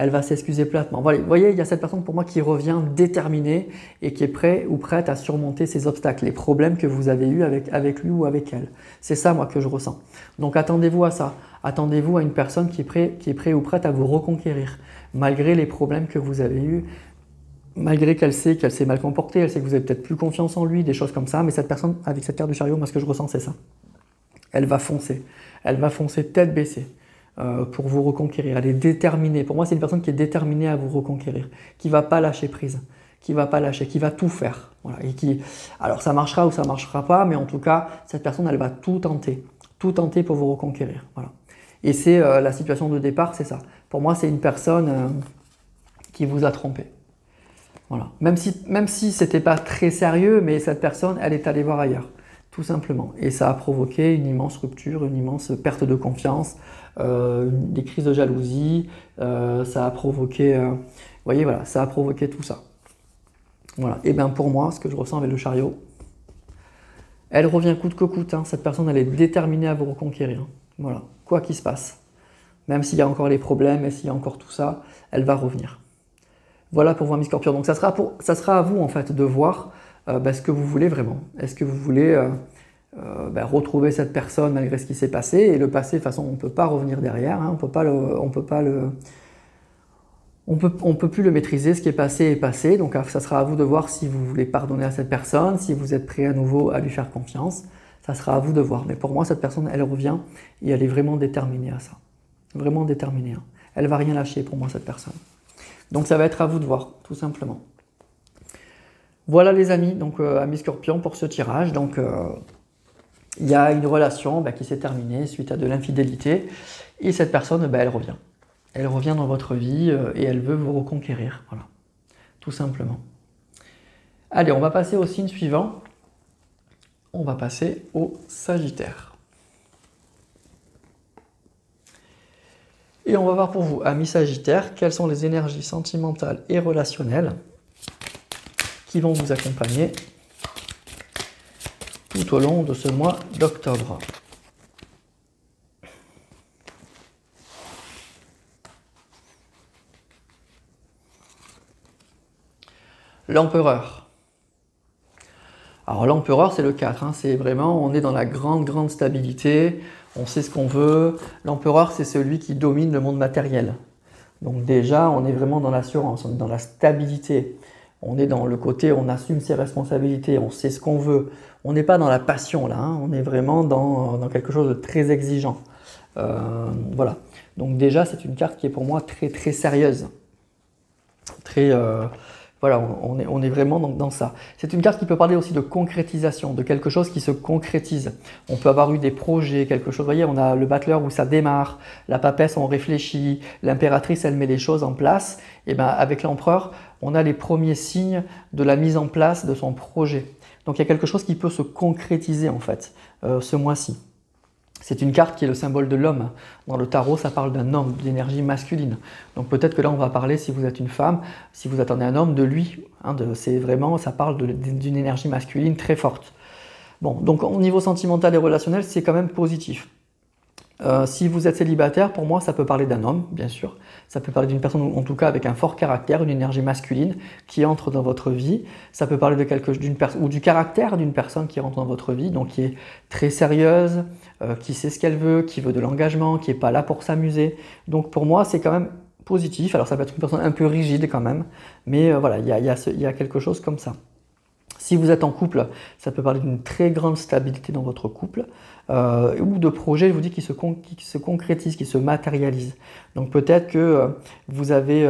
va s'excuser platement. Voilà, vous voyez, il y a cette personne pour moi qui revient déterminée et qui est prêt ou prête à surmonter ces obstacles, les problèmes que vous avez eus avec lui ou avec elle. C'est ça, moi, que je ressens. Donc, attendez-vous à ça. Attendez-vous à une personne qui est prêt ou prête à vous reconquérir, malgré les problèmes que vous avez eus. Malgré qu'elle s'est mal comportée, elle sait que vous avez peut-être plus confiance en lui, des choses comme ça, mais cette personne, avec cette carte du chariot, moi ce que je ressens c'est ça. Elle va foncer tête baissée pour vous reconquérir, elle est déterminée. Pour moi c'est une personne qui est déterminée à vous reconquérir, qui ne va pas lâcher prise, qui va pas lâcher, qui va tout faire. Voilà, alors ça marchera ou ça ne marchera pas, mais en tout cas, cette personne elle va tout tenter pour vous reconquérir. Voilà. Et c'est la situation de départ, c'est ça. Pour moi c'est une personne qui vous a trompé. Voilà. Même si ce n'était pas très sérieux, mais cette personne, elle est allée voir ailleurs, tout simplement. Et ça a provoqué une immense rupture, une immense perte de confiance, des crises de jalousie, ça a provoqué, vous voyez, voilà, ça a provoqué tout ça. Voilà. Et bien pour moi, ce que je ressens avec le chariot, elle revient coûte que coûte, hein. Cette personne, elle est déterminée à vous reconquérir. Voilà, quoi qu'il se passe. Même s'il y a encore les problèmes et s'il y a encore tout ça, elle va revenir. Voilà pour vous, amis Scorpions. Donc ça sera à vous en fait de voir ce que vous voulez vraiment. Est-ce que vous voulez retrouver cette personne malgré ce qui s'est passé. Et le passé, de toute façon, on ne peut pas revenir derrière, hein, on peut plus le maîtriser, ce qui est passé, donc ça sera à vous de voir si vous voulez pardonner à cette personne, si vous êtes prêt à nouveau à lui faire confiance, ça sera à vous de voir. Mais pour moi, cette personne, elle revient et elle est vraiment déterminée à ça. Vraiment déterminée. Hein. Elle va rien lâcher pour moi, cette personne. Donc ça va être à vous de voir, tout simplement. Voilà les amis, donc amis Scorpion pour ce tirage. Donc il y a une relation qui s'est terminée suite à de l'infidélité et cette personne, elle revient. Elle revient dans votre vie et elle veut vous reconquérir, voilà, tout simplement. Allez, on va passer au signe suivant. On va passer au Sagittaire. Et on va voir pour vous, amis Sagittaire, quelles sont les énergies sentimentales et relationnelles qui vont vous accompagner tout au long de ce mois d'octobre. L'empereur. Alors l'empereur, c'est le 4, hein, c'est vraiment, on est dans la grande stabilité, on sait ce qu'on veut. L'empereur, c'est celui qui domine le monde matériel. Donc déjà, on est vraiment dans l'assurance, on est dans la stabilité. On est dans le côté, on assume ses responsabilités, on sait ce qu'on veut. On n'est pas dans la passion là, hein, on est vraiment dans quelque chose de très exigeant. Voilà. Donc déjà, c'est une carte qui est pour moi très sérieuse. Voilà, on est vraiment dans ça. C'est une carte qui peut parler aussi de concrétisation, de quelque chose qui se concrétise. On peut avoir eu des projets, quelque chose. Vous voyez, on a le battleur où ça démarre, la papesse, on réfléchit, l'impératrice, elle met les choses en place. Et bien, avec l'empereur, on a les premiers signes de la mise en place de son projet. Donc, il y a quelque chose qui peut se concrétiser, en fait, ce mois-ci. C'est une carte qui est le symbole de l'homme. Dans le tarot, ça parle d'un homme, d'énergie masculine. Donc peut-être que là, on va parler, si vous êtes une femme, si vous attendez un homme, de lui. Hein, c'est vraiment, ça parle d'une énergie masculine très forte. Bon, donc au niveau sentimental et relationnel, c'est quand même positif. Si vous êtes célibataire, pour moi, ça peut parler d'un homme, bien sûr. Ça peut parler d'une personne, en tout cas, avec un fort caractère, une énergie masculine qui entre dans votre vie. Ça peut parler ou du caractère d'une personne qui rentre dans votre vie, donc qui est très sérieuse, qui sait ce qu'elle veut, qui veut de l'engagement, qui n'est pas là pour s'amuser. Donc pour moi, c'est quand même positif. Alors ça peut être une personne un peu rigide quand même, mais voilà, il y a quelque chose comme ça. Si vous êtes en couple, ça peut parler d'une très grande stabilité dans votre couple ou de projets, je vous dis, qui se concrétisent, qui se matérialisent. Donc peut-être que vous avez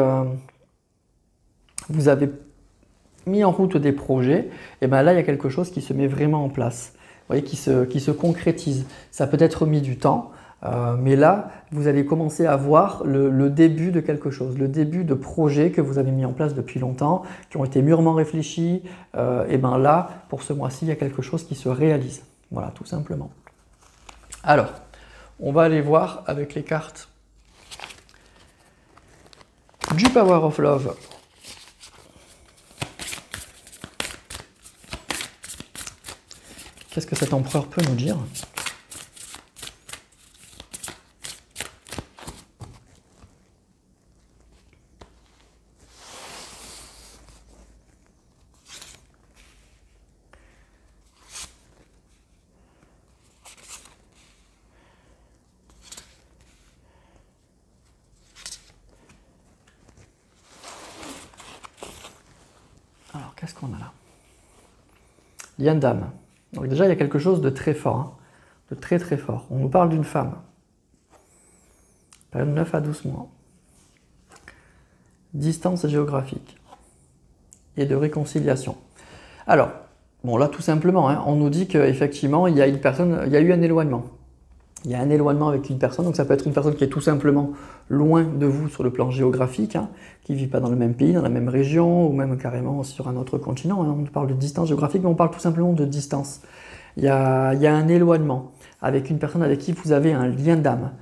mis en route des projets, et bien là, il y a quelque chose qui se met vraiment en place, vous voyez, qui se concrétise. Ça peut être mis du temps, mais là, vous allez commencer à voir le début de quelque chose, le début de projets que vous avez mis en place depuis longtemps, qui ont été mûrement réfléchis. Et bien là, pour ce mois-ci, il y a quelque chose qui se réalise. Voilà, tout simplement. Alors, on va aller voir avec les cartes du Power of Love. Qu'est-ce que cet empereur peut nous dire ? Alors, qu'est-ce qu'on a là ? Liane d'âme. Donc déjà, il y a quelque chose de très fort, hein, de très fort. On nous parle d'une femme. Période 9 à 12 mois. Distance géographique. Et de réconciliation. Alors, bon là tout simplement, hein, on nous dit qu'effectivement, il y a eu un éloignement. Il y a un éloignement avec une personne, donc ça peut être une personne qui est tout simplement loin de vous sur le plan géographique, hein, qui ne vit pas dans le même pays, dans la même région, ou même carrément sur un autre continent. Hein. On parle de distance géographique, mais on parle tout simplement de distance. Il y a un éloignement avec une personne avec qui vous avez un lien d'âme.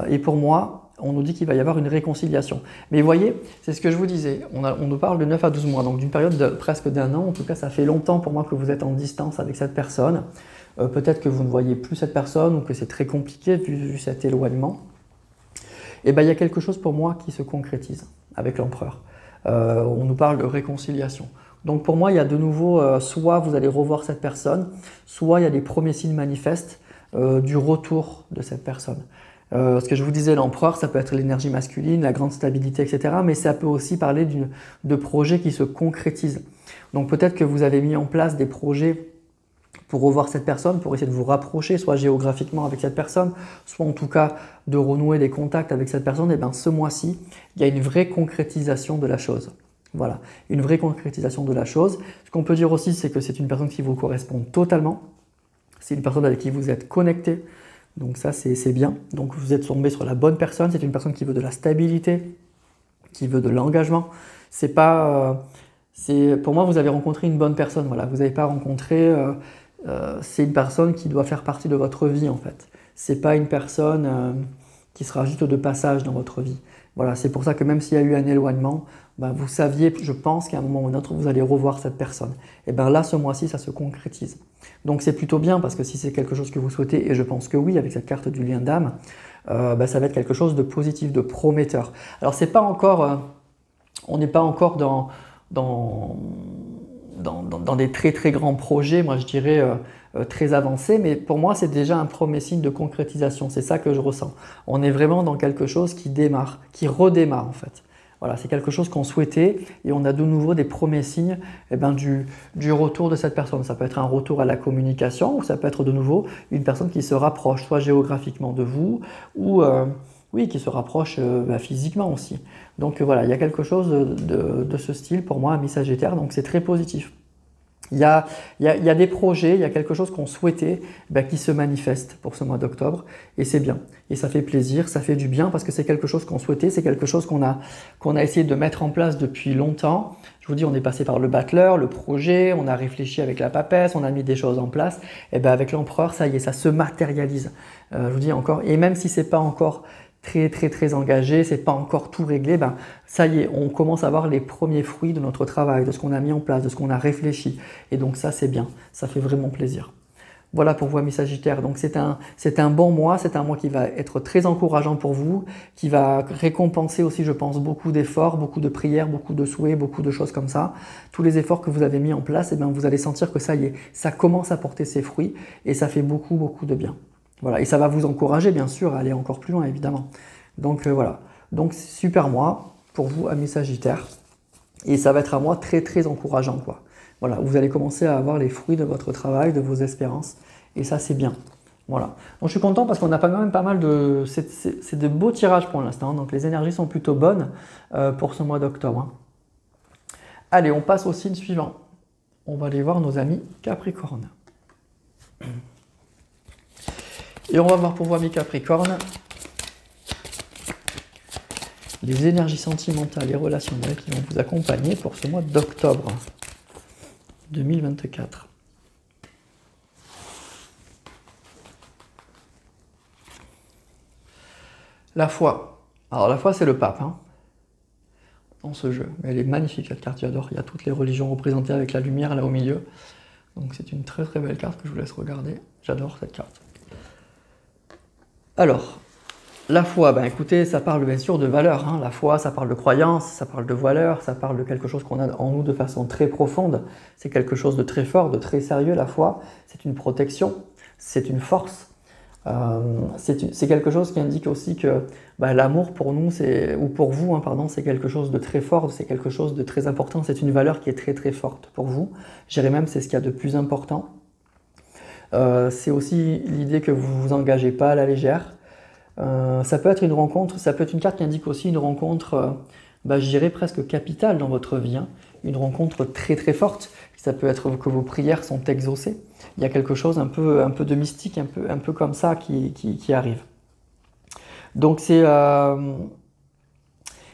Et pour moi, on nous dit qu'il va y avoir une réconciliation. Mais vous voyez, c'est ce que je vous disais, on nous parle de 9 à 12 mois, donc d'une période de presque d'un an. En tout cas, ça fait longtemps pour moi que vous êtes en distance avec cette personne. Peut-être que vous ne voyez plus cette personne ou que c'est très compliqué vu cet éloignement. Et bien, il y a quelque chose pour moi qui se concrétise avec l'empereur. On nous parle de réconciliation. Donc pour moi, il y a de nouveau, soit vous allez revoir cette personne, soit il y a des premiers signes manifestes du retour de cette personne. Ce que je vous disais, l'empereur, ça peut être l'énergie masculine, la grande stabilité, etc. Mais ça peut aussi parler de projets qui se concrétisent. Donc peut-être que vous avez mis en place des projets pour revoir cette personne, pour essayer de vous rapprocher, soit géographiquement avec cette personne, soit en tout cas de renouer des contacts avec cette personne. Et bien ce mois-ci, il y a une vraie concrétisation de la chose. Voilà, une vraie concrétisation de la chose. Ce qu'on peut dire aussi, c'est que c'est une personne qui vous correspond totalement. C'est une personne avec qui vous êtes connecté. Donc ça, c'est bien. Donc vous êtes tombé sur la bonne personne. C'est une personne qui veut de la stabilité, qui veut de l'engagement. C'est pas, pour moi, vous avez rencontré une bonne personne. Voilà, vous n'avez pas rencontré. C'est une personne qui doit faire partie de votre vie en fait. C'est pas une personne qui sera juste de passage dans votre vie. Voilà, c'est pour ça que même s'il y a eu un éloignement, ben vous saviez, je pense qu'à un moment ou un autre, vous allez revoir cette personne. Et bien là, ce mois-ci, ça se concrétise. Donc c'est plutôt bien parce que si c'est quelque chose que vous souhaitez, et je pense que oui, avec cette carte du lien d'âme, ben ça va être quelque chose de positif, de prometteur. Alors c'est pas encore, on n'est pas encore dans des très très grands projets, moi je dirais très avancés, mais pour moi c'est déjà un premier signe de concrétisation, c'est ça que je ressens. On est vraiment dans quelque chose qui démarre, qui redémarre en fait. Voilà, c'est quelque chose qu'on souhaitait et on a de nouveau des premiers signes du retour de cette personne. Ça peut être un retour à la communication ou ça peut être de nouveau une personne qui se rapproche, soit géographiquement de vous ou oui, qui se rapproche physiquement aussi. Donc voilà, il y a quelque chose de ce style pour moi, Amis Sagittaires, donc c'est très positif. Il y a des projets, il y a quelque chose qu'on souhaitait qui se manifeste pour ce mois d'octobre et c'est bien. Et ça fait plaisir, ça fait du bien parce que c'est quelque chose qu'on souhaitait, c'est quelque chose qu'on a essayé de mettre en place depuis longtemps. Je vous dis, on est passé par le battleur, le projet, on a réfléchi avec la papesse, on a mis des choses en place. Et bien avec l'empereur, ça y est, ça se matérialise. Je vous dis encore, et même si c'est pas encore très engagé, c'est pas encore tout réglé, ben ça y est, on commence à voir les premiers fruits de notre travail, de ce qu'on a mis en place, de ce qu'on a réfléchi. Et donc ça c'est bien, ça fait vraiment plaisir. Voilà pour vous Amis Sagittaires, donc c'est un bon mois, c'est un mois qui va être très encourageant pour vous, qui va récompenser aussi je pense beaucoup d'efforts, beaucoup de prières, beaucoup de souhaits, beaucoup de choses comme ça. Tous les efforts que vous avez mis en place, et bien vous allez sentir que ça y est, ça commence à porter ses fruits et ça fait beaucoup de bien. Voilà, et ça va vous encourager bien sûr à aller encore plus loin évidemment. Donc voilà, donc super mois pour vous Amis Sagittaires et ça va être un mois très encourageant quoi. Voilà, vous allez commencer à avoir les fruits de votre travail, de vos espérances et ça c'est bien. Voilà, donc je suis content parce qu'on a quand même pas mal de... C'est de beaux tirages pour l'instant, donc les énergies sont plutôt bonnes pour ce mois d'octobre. Allez, on passe au signe suivant. On va aller voir nos amis Capricorne. Et on va voir pour vous Amis Capricorne les énergies sentimentales et relationnelles qui vont vous accompagner pour ce mois d'octobre 2024. La foi. Alors la foi c'est le pape dans ce jeu. Mais elle est magnifique cette carte, j'adore. Il y a toutes les religions représentées avec la lumière là au milieu. Donc c'est une très belle carte que je vous laisse regarder. J'adore cette carte. Alors, la foi, ben écoutez, ça parle bien sûr de valeur. La foi, ça parle de croyance, ça parle de valeur, ça parle de quelque chose qu'on a en nous de façon très profonde. C'est quelque chose de très fort, de très sérieux, la foi. C'est une protection, c'est une force. C'est quelque chose qui indique aussi que l'amour pour nous, ou pour vous, pardon, c'est quelque chose de très fort, c'est quelque chose de très important. C'est une valeur qui est très forte pour vous. Je dirais même c'est ce qu'il y a de plus important. C'est aussi l'idée que vous ne vous engagez pas à la légère. Ça peut être une rencontre, ça peut être une carte qui indique aussi une rencontre, je dirais presque capitale dans votre vie. Une rencontre très forte. Ça peut être que vos prières sont exaucées. Il y a quelque chose un peu de mystique, un peu comme ça qui arrive. Donc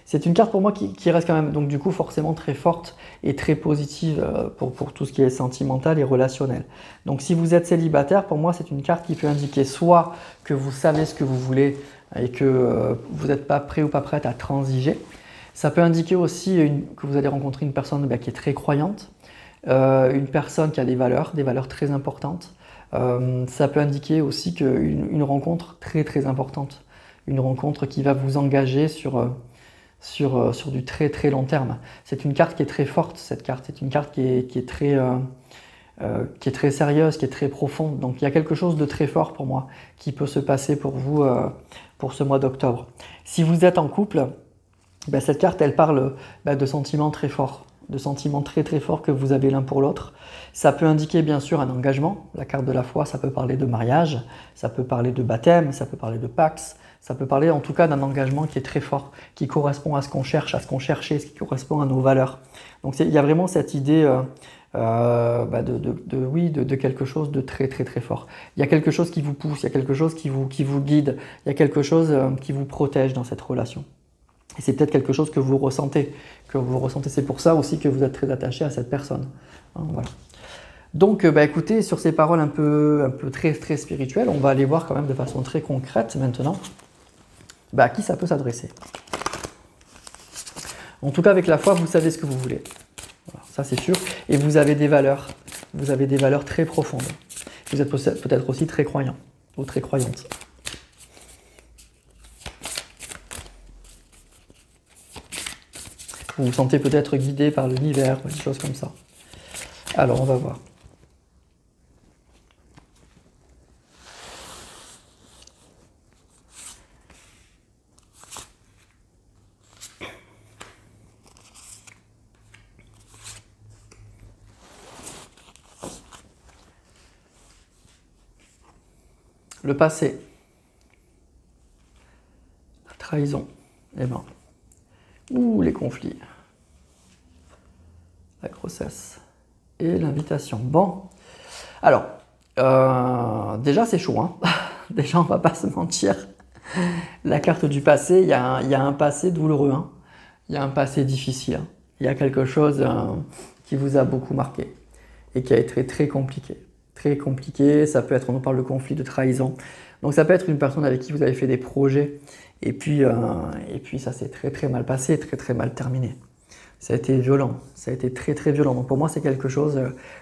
c'est une carte pour moi qui reste quand même, donc du coup forcément très forte et très positive pour tout ce qui est sentimental et relationnel. Donc si vous êtes célibataire, pour moi c'est une carte qui peut indiquer soit que vous savez ce que vous voulez et que vous n'êtes pas prêt ou pas prête à transiger. Ça peut indiquer aussi que vous allez rencontrer une personne qui est très croyante, une personne qui a des valeurs très importantes. Ça peut indiquer aussi une rencontre très importante, une rencontre qui va vous engager sur sur du très très long terme. C'est une carte qui est très forte, cette carte. C'est une carte qui est très sérieuse, qui est très profonde. Donc il y a quelque chose de très fort pour moi qui peut se passer pour vous pour ce mois d'octobre. Si vous êtes en couple, ben, cette carte, elle parle de sentiments très forts, de sentiments très très forts que vous avez l'un pour l'autre. Ça peut indiquer bien sûr un engagement. La carte de la foi, ça peut parler de mariage, ça peut parler de baptême, ça peut parler de pax, ça peut parler en tout cas d'un engagement qui est très fort, qui correspond à ce qu'on cherche, à ce qu'on cherchait, ce qui correspond à nos valeurs. Donc il y a vraiment cette idée de quelque chose de très très très fort. Il y a quelque chose qui vous pousse, il y a quelque chose qui vous guide, il y a quelque chose qui vous protège dans cette relation. Et c'est peut-être quelque chose que vous ressentez. C'est pour ça aussi que vous êtes très attaché à cette personne. Hein, voilà. Donc, écoutez, sur ces paroles un peu très, très spirituelles, on va aller voir quand même de façon très concrète maintenant à qui ça peut s'adresser. En tout cas, avec la foi, vous savez ce que vous voulez. Voilà, ça, c'est sûr. Et vous avez des valeurs. Vous avez des valeurs très profondes. Vous êtes peut-être aussi très croyant ou très croyante. Vous vous sentez peut-être guidé par l'univers, des choses comme ça. Alors, on va voir. Le passé. La trahison. Eh ben. Ouh, les conflits. La grossesse. Et l'invitation. Bon. Alors, déjà c'est chaud. Hein. Déjà, on va pas se mentir. La carte du passé, il y a un passé douloureux. Hein. Il y a un passé difficile. Hein. Il y a quelque chose qui vous a beaucoup marqué et qui a été très compliqué. Très compliqué, ça peut être, on parle de conflit, de trahison. Donc ça peut être une personne avec qui vous avez fait des projets et puis ça s'est très très mal passé, très très mal terminé. Ça a été violent, ça a été très très violent. Donc pour moi c'est quelque chose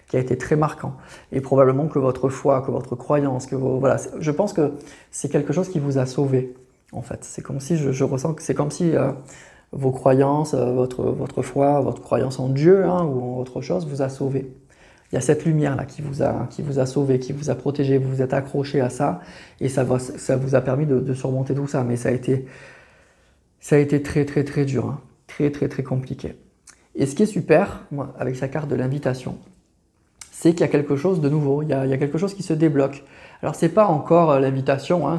qui a été très marquant. Et probablement que votre foi, que votre croyance, voilà, je pense que c'est quelque chose qui vous a sauvé en fait. C'est comme si, je ressens que c'est comme si vos croyances, votre foi, votre croyance en Dieu ou en autre chose vous a sauvé. Il y a cette lumière-là qui vous a sauvé, qui vous a protégé, vous vous êtes accroché à ça et ça vous a permis de surmonter tout ça. Mais ça a été très très très dur, hein. Très très très compliqué. Et ce qui est super, moi, avec sa carte de l'invitation, c'est qu'il y a quelque chose de nouveau, il y a quelque chose qui se débloque. Alors c'est pas encore l'invitation, hein,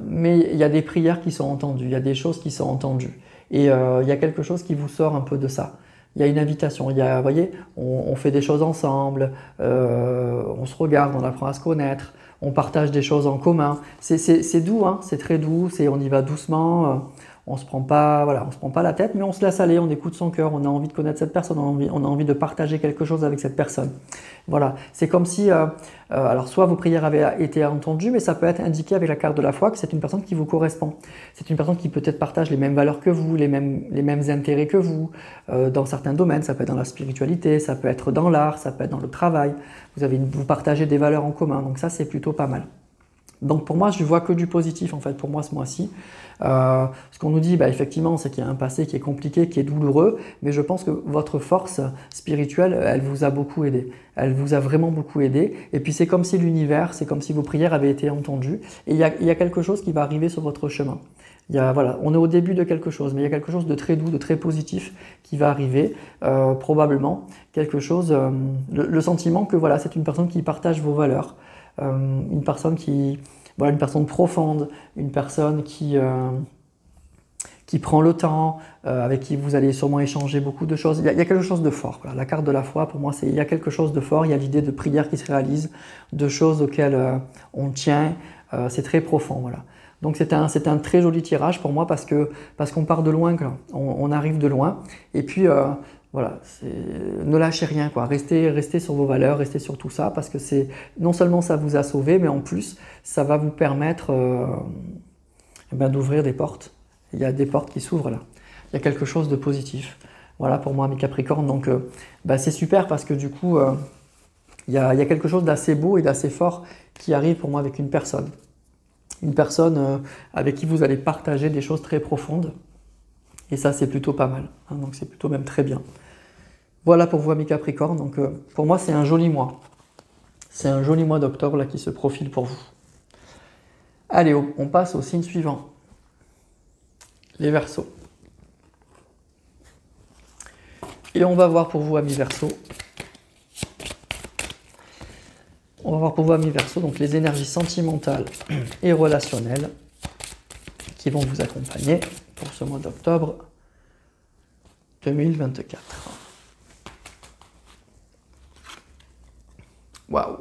mais il y a des prières qui sont entendues, il y a des choses qui sont entendues. Et il y a quelque chose qui vous sort un peu de ça. Il y a une invitation, vous voyez, on fait des choses ensemble, on se regarde, on apprend à se connaître, on partage des choses en commun. C'est doux, hein, c'est très doux, on y va doucement, on se prend pas la tête, mais on se laisse aller, on écoute son cœur, on a envie de connaître cette personne, on a envie de partager quelque chose avec cette personne. Voilà, c'est comme si, alors soit vos prières avaient été entendues, mais ça peut être indiqué avec la carte de la foi que c'est une personne qui vous correspond. C'est une personne qui peut-être partage les mêmes valeurs que vous, les mêmes intérêts que vous, dans certains domaines. Ça peut être dans la spiritualité, ça peut être dans l'art, ça peut être dans le travail. Vous partagez des valeurs en commun, donc ça c'est plutôt pas mal. Donc pour moi, je ne vois que du positif en fait pour moi ce mois-ci. Ce qu'on nous dit, effectivement, c'est qu'il y a un passé qui est compliqué, qui est douloureux, mais je pense que votre force spirituelle, elle vous a beaucoup aidé. Elle vous a vraiment beaucoup aidé. Et puis c'est comme si l'univers, c'est comme si vos prières avaient été entendues. Et il y a quelque chose qui va arriver sur votre chemin. Voilà, on est au début de quelque chose, mais il y a quelque chose de très doux, de très positif qui va arriver, probablement quelque chose, le sentiment que voilà, c'est une personne qui partage vos valeurs, une personne une personne profonde, une personne qui prend le temps, avec qui vous allez sûrement échanger beaucoup de choses. Il y a quelque chose de fort. Voilà. La carte de la foi, pour moi, il y a quelque chose de fort. Il y a l'idée de prières qui se réalisent, de choses auxquelles on tient. C'est très profond. Voilà. Donc c'est un très joli tirage pour moi parce qu'on part de loin, on arrive de loin. Et puis voilà, ne lâchez rien, quoi. Restez sur vos valeurs, restez sur tout ça parce que non seulement ça vous a sauvé, mais en plus ça va vous permettre d'ouvrir des portes. Il y a des portes qui s'ouvrent là. Il y a quelque chose de positif. Voilà pour moi mes Capricornes. Donc c'est super parce que du coup il y a quelque chose d'assez beau et d'assez fort qui arrive pour moi avec une personne. Une personne avec qui vous allez partager des choses très profondes. Et ça, c'est plutôt pas mal, hein, donc c'est plutôt même très bien. Voilà pour vous, amis Capricorne. Donc pour moi, c'est un joli mois. C'est un joli mois d'octobre là qui se profile pour vous. Allez, on passe au signe suivant. Les Verseaux. Et on va voir pour vous, amis Verseaux. On va voir pour vous, amis Verseaux, donc les énergies sentimentales et relationnelles qui vont vous accompagner pour ce mois d'octobre 2024. Waouh!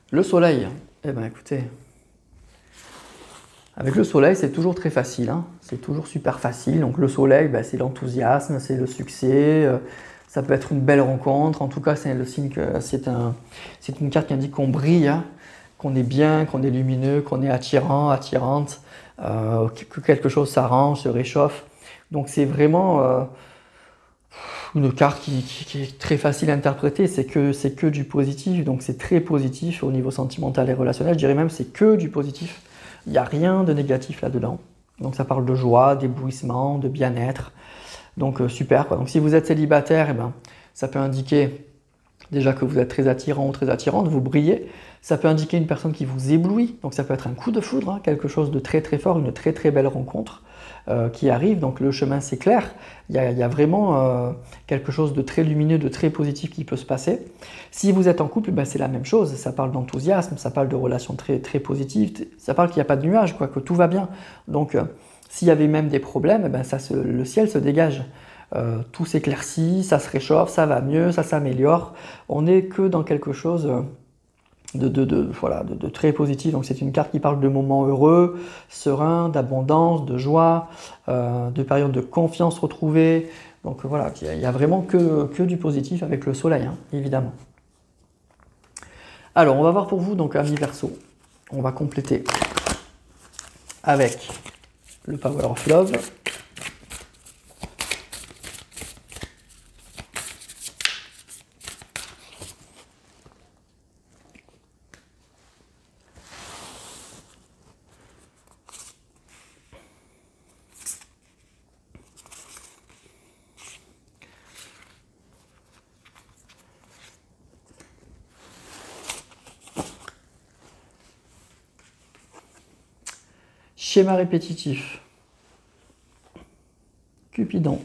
Le soleil, eh bien écoutez, avec le soleil c'est toujours très facile, hein. C'est toujours super facile. Donc le soleil, ben, c'est l'enthousiasme, c'est le succès, ça peut être une belle rencontre. En tout cas, c'est le signe que c'est une carte qui indique qu'on brille, hein, qu'on est bien, qu'on est lumineux, qu'on est attirant, attirante, que quelque chose s'arrange, se réchauffe. Donc c'est vraiment une carte qui est très facile à interpréter, c'est que du positif, donc c'est très positif au niveau sentimental et relationnel, je dirais même c'est que du positif, il n'y a rien de négatif là-dedans. Donc ça parle de joie, d'éblouissement, de bien-être, donc super quoi. Donc si vous êtes célibataire, eh ben, ça peut indiquer déjà que vous êtes très attirant ou très attirante, vous brillez, ça peut indiquer une personne qui vous éblouit, donc ça peut être un coup de foudre, hein, quelque chose de très très fort, une très très belle rencontre. Qui arrive, donc le chemin c'est clair, il y a vraiment quelque chose de très lumineux, de très positif qui peut se passer. Si vous êtes en couple, ben c'est la même chose, ça parle d'enthousiasme, ça parle de relations très, très positives, ça parle qu'il n'y a pas de nuages, quoi, que tout va bien. Donc s'il y avait même des problèmes, ben le ciel se dégage, tout s'éclaircit, ça se réchauffe, ça va mieux, ça s'améliore, on n'est que dans quelque chose de très positif. Donc c'est une carte qui parle de moments heureux, sereins, d'abondance, de joie, de périodes de confiance retrouvée. Donc voilà, il n'y a vraiment que du positif avec le soleil, hein, évidemment. Alors on va voir pour vous, donc amis Verseau, on va compléter avec le Power of Love. Schéma répétitif, Cupidon,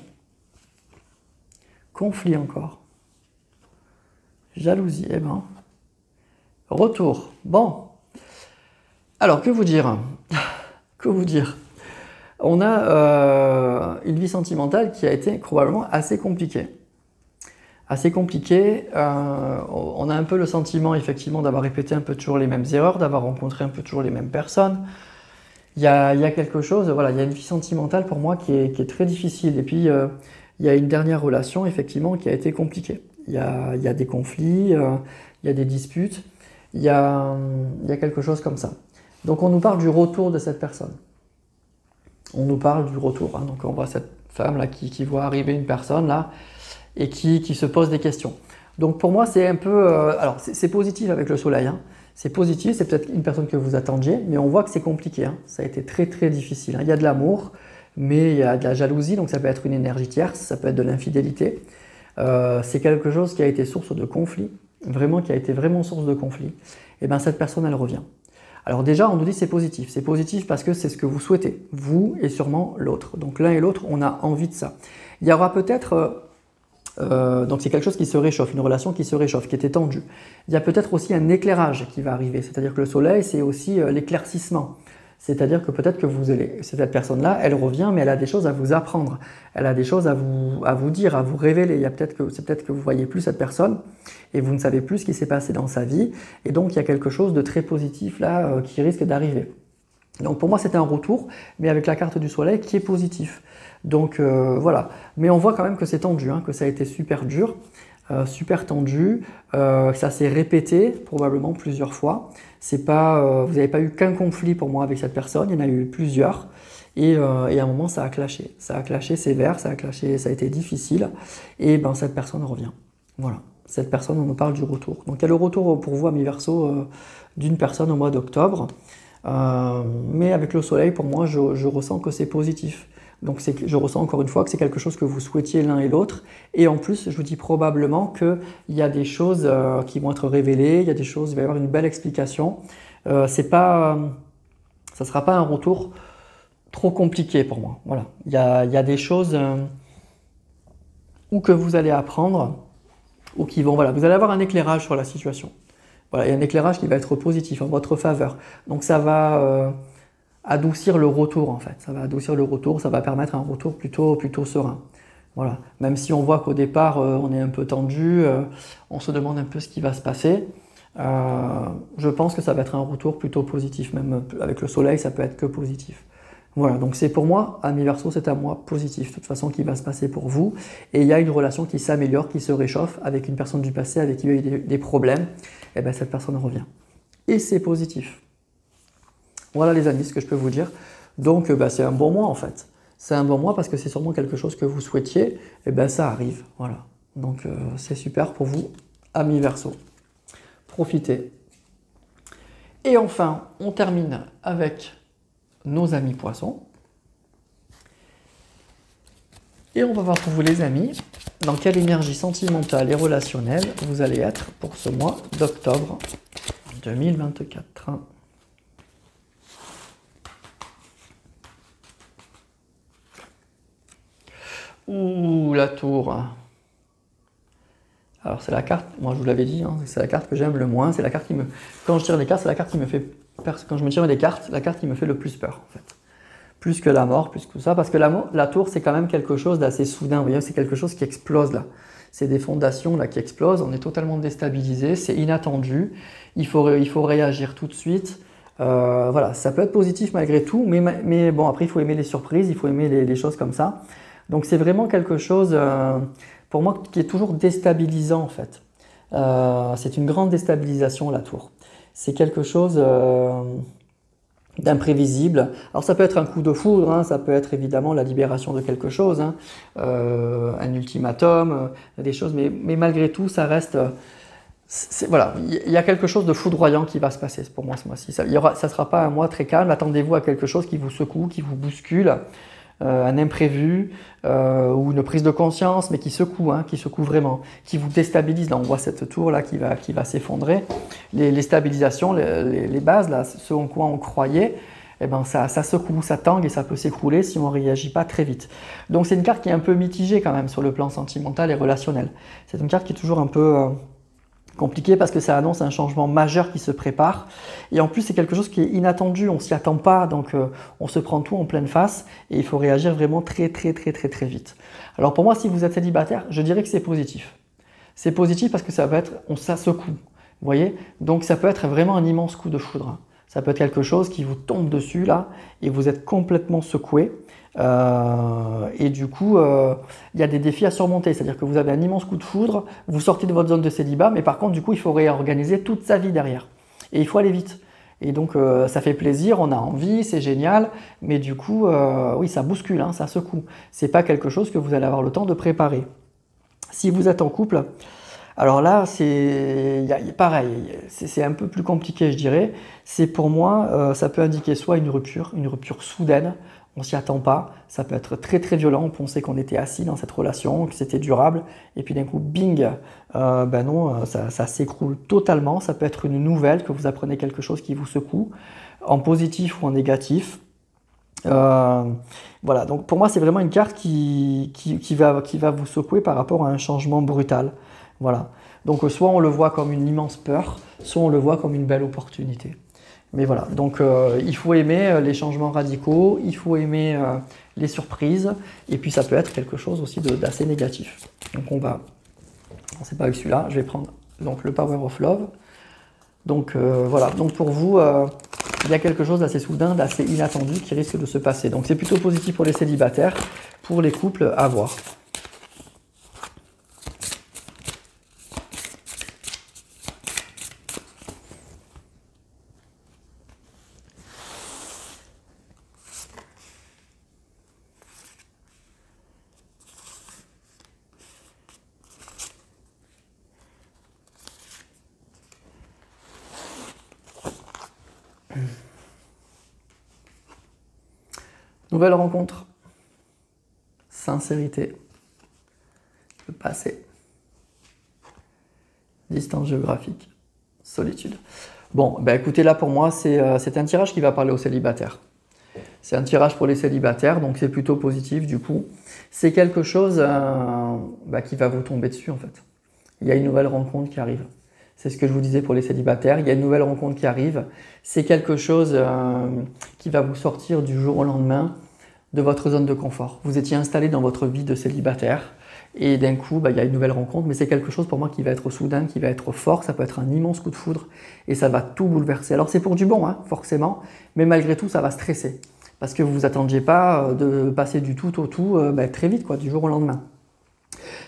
conflit encore, jalousie, eh ben, retour. Bon, alors que vous dire? Que vous dire? On a une vie sentimentale qui a été probablement assez compliquée. Assez compliquée, on a un peu le sentiment effectivement d'avoir répété un peu toujours les mêmes erreurs, d'avoir rencontré un peu toujours les mêmes personnes. Il y a quelque chose, voilà, il y a une vie sentimentale pour moi qui est très difficile. Et puis, il y a une dernière relation, effectivement, qui a été compliquée. Il y a des conflits, il y a des disputes, il y a quelque chose comme ça. Donc, on nous parle du retour de cette personne. On nous parle du retour. Hein. Donc, on voit cette femme-là qui voit arriver une personne, là, et qui se pose des questions. Donc, pour moi, c'est un peu... alors, c'est positif avec le soleil, hein. C'est positif, c'est peut-être une personne que vous attendiez, mais on voit que c'est compliqué, hein. Ça a été très très difficile, hein. Il y a de l'amour, mais il y a de la jalousie, donc ça peut être une énergie tierce, ça peut être de l'infidélité. C'est quelque chose qui a été source de conflit, vraiment qui a été vraiment source de conflit. Et bien cette personne, elle revient. Alors déjà, on nous dit c'est positif parce que c'est ce que vous souhaitez, vous et sûrement l'autre. Donc l'un et l'autre, on a envie de ça. Il y aura peut-être... donc c'est quelque chose qui se réchauffe, une relation qui se réchauffe, qui était tendue. Il y a peut-être aussi un éclairage qui va arriver, c'est-à-dire que le soleil, c'est aussi l'éclaircissement. C'est-à-dire que peut-être que cette personne-là, elle revient, mais elle a des choses à vous apprendre. Elle a des choses à vous dire, à vous révéler. C'est peut-être que vous ne voyez plus cette personne et vous ne savez plus ce qui s'est passé dans sa vie. Et donc, il y a quelque chose de très positif là qui risque d'arriver. Donc pour moi, c'est un retour, mais avec la carte du soleil qui est positif. Donc voilà, mais on voit quand même que c'est tendu, hein, que ça a été super dur, super tendu, que ça s'est répété probablement plusieurs fois. C'est pas, vous n'avez pas eu qu'un conflit pour moi avec cette personne, il y en a eu plusieurs. Et à un moment, ça a clashé sévère, ça a été difficile. Et ben cette personne revient. Voilà, cette personne, on nous parle du retour. Donc il y a le retour pour vous, amis Verseau, d'une personne au mois d'octobre. Mais avec le soleil, pour moi, je ressens que c'est positif. Donc je ressens encore une fois que c'est quelque chose que vous souhaitiez l'un et l'autre. Et en plus, je vous dis probablement qu'il y a des choses qui vont être révélées, il y a des choses, il va y avoir une belle explication. Ça ne sera pas un retour trop compliqué pour moi. Voilà. Il y a des choses ou que vous allez apprendre, ou qui vont, voilà, vous allez avoir un éclairage sur la situation. Voilà, il y a un éclairage qui va être positif en votre faveur. Donc ça va adoucir le retour en fait. Ça va adoucir le retour, ça va permettre un retour plutôt serein. Voilà. Même si on voit qu'au départ on est un peu tendu, on se demande un peu ce qui va se passer. Je pense que ça va être un retour plutôt positif. Même avec le soleil, ça peut être que positif. Voilà, donc c'est pour moi, Ami Verseau, c'est un mois positif, de toute façon, qui va se passer pour vous. Et il y a une relation qui s'améliore, qui se réchauffe avec une personne du passé avec qui il y a eu des problèmes. Et bien cette personne revient. Et c'est positif. Voilà les amis, ce que je peux vous dire. Donc c'est un bon mois en fait. C'est un bon mois parce que c'est sûrement quelque chose que vous souhaitiez. Et bien ça arrive, voilà. Donc c'est super pour vous, Ami Verseau. Profitez. Et enfin, on termine avec nos amis poissons. Et on va voir pour vous les amis, dans quelle énergie sentimentale et relationnelle vous allez être pour ce mois d'octobre 2024. Ouh, la tour. Alors c'est la carte, moi je vous l'avais dit, hein, c'est la carte que j'aime le moins, c'est la carte qui me... Quand je tire des cartes, c'est la carte qui me fait... Quand je me tire des cartes, la carte qui me fait le plus peur en fait. Plus que la mort, plus que ça, parce que la tour c'est quand même quelque chose d'assez soudain, vous voyez, c'est quelque chose qui explose là. C'est des fondations là qui explosent, on est totalement déstabilisé, c'est inattendu, il faut réagir tout de suite. Voilà, ça peut être positif malgré tout, mais bon, après il faut aimer les surprises, il faut aimer les choses comme ça. Donc c'est vraiment quelque chose, pour moi, qui est toujours déstabilisant en fait. C'est une grande déstabilisation la tour. C'est quelque chose d'imprévisible. Alors ça peut être un coup de foudre, hein, ça peut être évidemment la libération de quelque chose, hein, un ultimatum, des choses, mais malgré tout, ça reste... voilà, il y a quelque chose de foudroyant qui va se passer pour moi ce mois-ci. Ça ne sera pas un mois très calme, attendez-vous à quelque chose qui vous secoue, qui vous bouscule, un imprévu ou une prise de conscience, mais qui secoue vraiment, qui vous déstabilise. Là, on voit cette tour là qui va s'effondrer. Les stabilisations, les bases, là, ce en quoi on croyait, eh ben, ça secoue, ça tangue et ça peut s'écrouler si on ne réagit pas très vite. Donc c'est une carte qui est un peu mitigée quand même sur le plan sentimental et relationnel. C'est une carte qui est toujours un peu... compliqué parce que ça annonce un changement majeur qui se prépare et en plus c'est quelque chose qui est inattendu, on s'y attend pas, donc on se prend tout en pleine face et il faut réagir vraiment très vite. Alors pour moi, si vous êtes célibataire, je dirais que c'est positif. C'est positif parce que ça secoue, vous voyez, donc ça peut être vraiment un immense coup de foudre. Ça peut être quelque chose qui vous tombe dessus là et vous êtes complètement secoué. Et du coup, il y a des défis à surmonter, c'est-à-dire que vous avez un immense coup de foudre, vous sortez de votre zone de célibat, mais par contre, du coup, il faut réorganiser toute sa vie derrière. Et il faut aller vite. Et donc, ça fait plaisir, on a envie, c'est génial, mais du coup, oui, ça bouscule, hein, ça secoue. C'est pas quelque chose que vous allez avoir le temps de préparer. Si vous êtes en couple, alors là, c'est pareil, c'est un peu plus compliqué, je dirais. C'est pour moi, ça peut indiquer soit une rupture soudaine, on s'y attend pas, ça peut être très violent, on pensait qu'on était assis dans cette relation, que c'était durable, et puis d'un coup, bing, ben non, ça s'écroule totalement, ça peut être une nouvelle, que vous apprenez quelque chose qui vous secoue, en positif ou en négatif. Voilà, donc pour moi, c'est vraiment une carte qui va vous secouer par rapport à un changement brutal. Voilà, donc soit on le voit comme une immense peur, soit on le voit comme une belle opportunité. Mais voilà, donc il faut aimer les changements radicaux, il faut aimer les surprises, et puis ça peut être quelque chose aussi d'assez négatif. Donc c'est pas avec celui-là, je vais prendre donc, le Power of Love. Donc voilà, donc pour vous, il y a quelque chose d'assez soudain, d'assez inattendu qui risque de se passer. Donc c'est plutôt positif pour les célibataires, pour les couples, à voir. Nouvelle rencontre. sincérité, le passé, distance géographique, solitude. Bon, ben écoutez, là pour moi, c'est un tirage qui va parler aux célibataires. C'est un tirage pour les célibataires, donc c'est plutôt positif du coup. C'est quelque chose qui va vous tomber dessus en fait. Il y a une nouvelle rencontre qui arrive. C'est ce que je vous disais pour les célibataires. Il y a une nouvelle rencontre qui arrive. C'est quelque chose qui va vous sortir du jour au lendemain de votre zone de confort. Vous étiez installé dans votre vie de célibataire et d'un coup, il y a une nouvelle rencontre, mais c'est quelque chose pour moi qui va être soudain, qui va être fort. Ça peut être un immense coup de foudre et ça va tout bouleverser. Alors c'est pour du bon, hein, forcément, mais malgré tout, ça va stresser. Parce que vous ne vous attendiez pas de passer du tout au tout très vite, quoi, du jour au lendemain.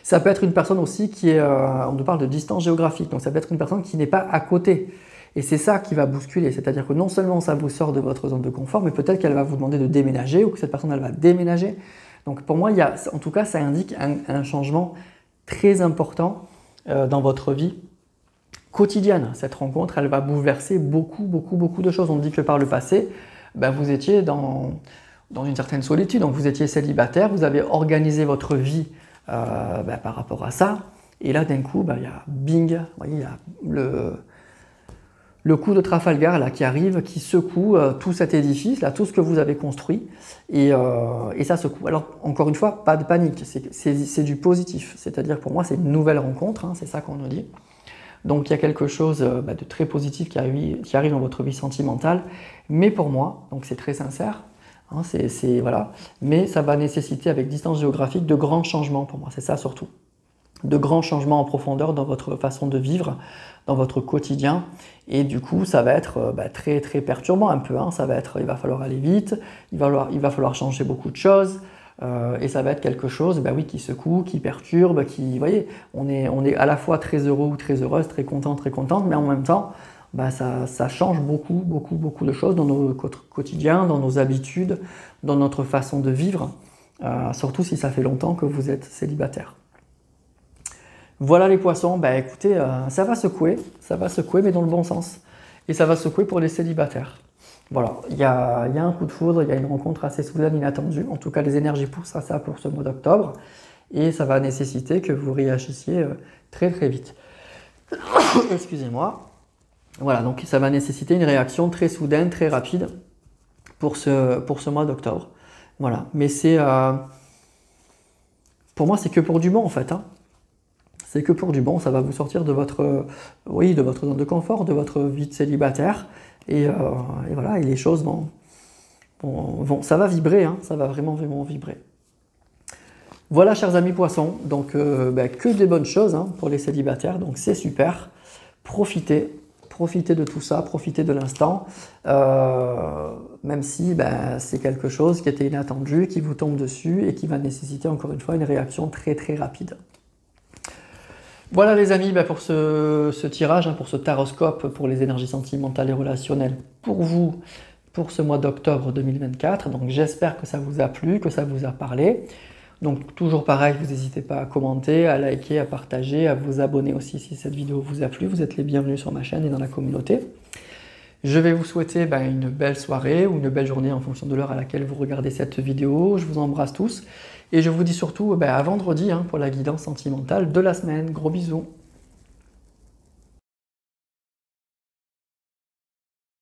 Ça peut être une personne aussi qui est, on nous parle de distance géographique, donc ça peut être une personne qui n'est pas à côté. Et c'est ça qui va bousculer, c'est-à-dire que non seulement ça vous sort de votre zone de confort, mais peut-être qu'elle va vous demander de déménager ou que cette personne elle va déménager. Donc pour moi, en tout cas, ça indique un changement très important dans votre vie quotidienne. Cette rencontre, elle va bouleverser beaucoup de choses. On dit que par le passé, vous étiez dans une certaine solitude, donc vous étiez célibataire, vous avez organisé votre vie par rapport à ça, et là d'un coup, il y a bing, vous voyez, il y a le coup de Trafalgar là, qui arrive, qui secoue tout cet édifice, là, tout ce que vous avez construit, et ça secoue. Alors encore une fois, pas de panique, c'est du positif, c'est-à-dire pour moi c'est une nouvelle rencontre, hein, c'est ça qu'on nous dit. Donc il y a quelque chose de très positif qui arrive dans votre vie sentimentale, mais pour moi, donc c'est très sincère, hein, voilà, mais ça va nécessiter avec distance géographique de grands changements pour moi, c'est ça surtout. De grands changements en profondeur dans votre façon de vivre, dans votre quotidien, et du coup ça va être très perturbant un peu, hein. Ça va être, il va falloir aller vite, il va falloir changer beaucoup de choses. Et ça va être quelque chose qui secoue, qui perturbe, vous voyez, on est à la fois très heureux ou très heureuse, très contente, mais en même temps, ça change beaucoup de choses dans notre quotidien, dans nos habitudes, dans notre façon de vivre, surtout si ça fait longtemps que vous êtes célibataire. Voilà les poissons, écoutez, ça va secouer, mais dans le bon sens, et ça va secouer pour les célibataires. Voilà, il y a un coup de foudre, il y a une rencontre assez soudaine, inattendue. En tout cas, les énergies poussent à ça pour ce mois d'octobre. Et ça va nécessiter que vous réagissiez très vite. Excusez-moi. Voilà, donc ça va nécessiter une réaction très soudaine, très rapide pour ce mois d'octobre. Voilà, mais pour moi, c'est que pour du bon en fait, hein. C'est que pour du bon, ça va vous sortir de votre zone de confort, de votre vie de célibataire. Et voilà, et les choses ça va vibrer, hein, ça va vraiment vibrer. Voilà, chers amis poissons, donc que des bonnes choses hein, pour les célibataires, donc c'est super. Profitez de tout ça, profitez de l'instant, même si c'est quelque chose qui était inattendu, qui vous tombe dessus et qui va nécessiter encore une fois une réaction très rapide. Voilà les amis, pour ce tirage, hein, pour ce taroscope, pour les énergies sentimentales et relationnelles, pour vous, pour ce mois d'octobre 2024. Donc j'espère que ça vous a plu, que ça vous a parlé. Donc toujours pareil, vous n'hésitez pas à commenter, à liker, à partager, à vous abonner aussi si cette vidéo vous a plu. Vous êtes les bienvenus sur ma chaîne et dans la communauté. Je vais vous souhaiter une belle soirée ou une belle journée en fonction de l'heure à laquelle vous regardez cette vidéo. Je vous embrasse tous. Et je vous dis surtout à vendredi hein, pour la guidance sentimentale de la semaine. Gros bisous.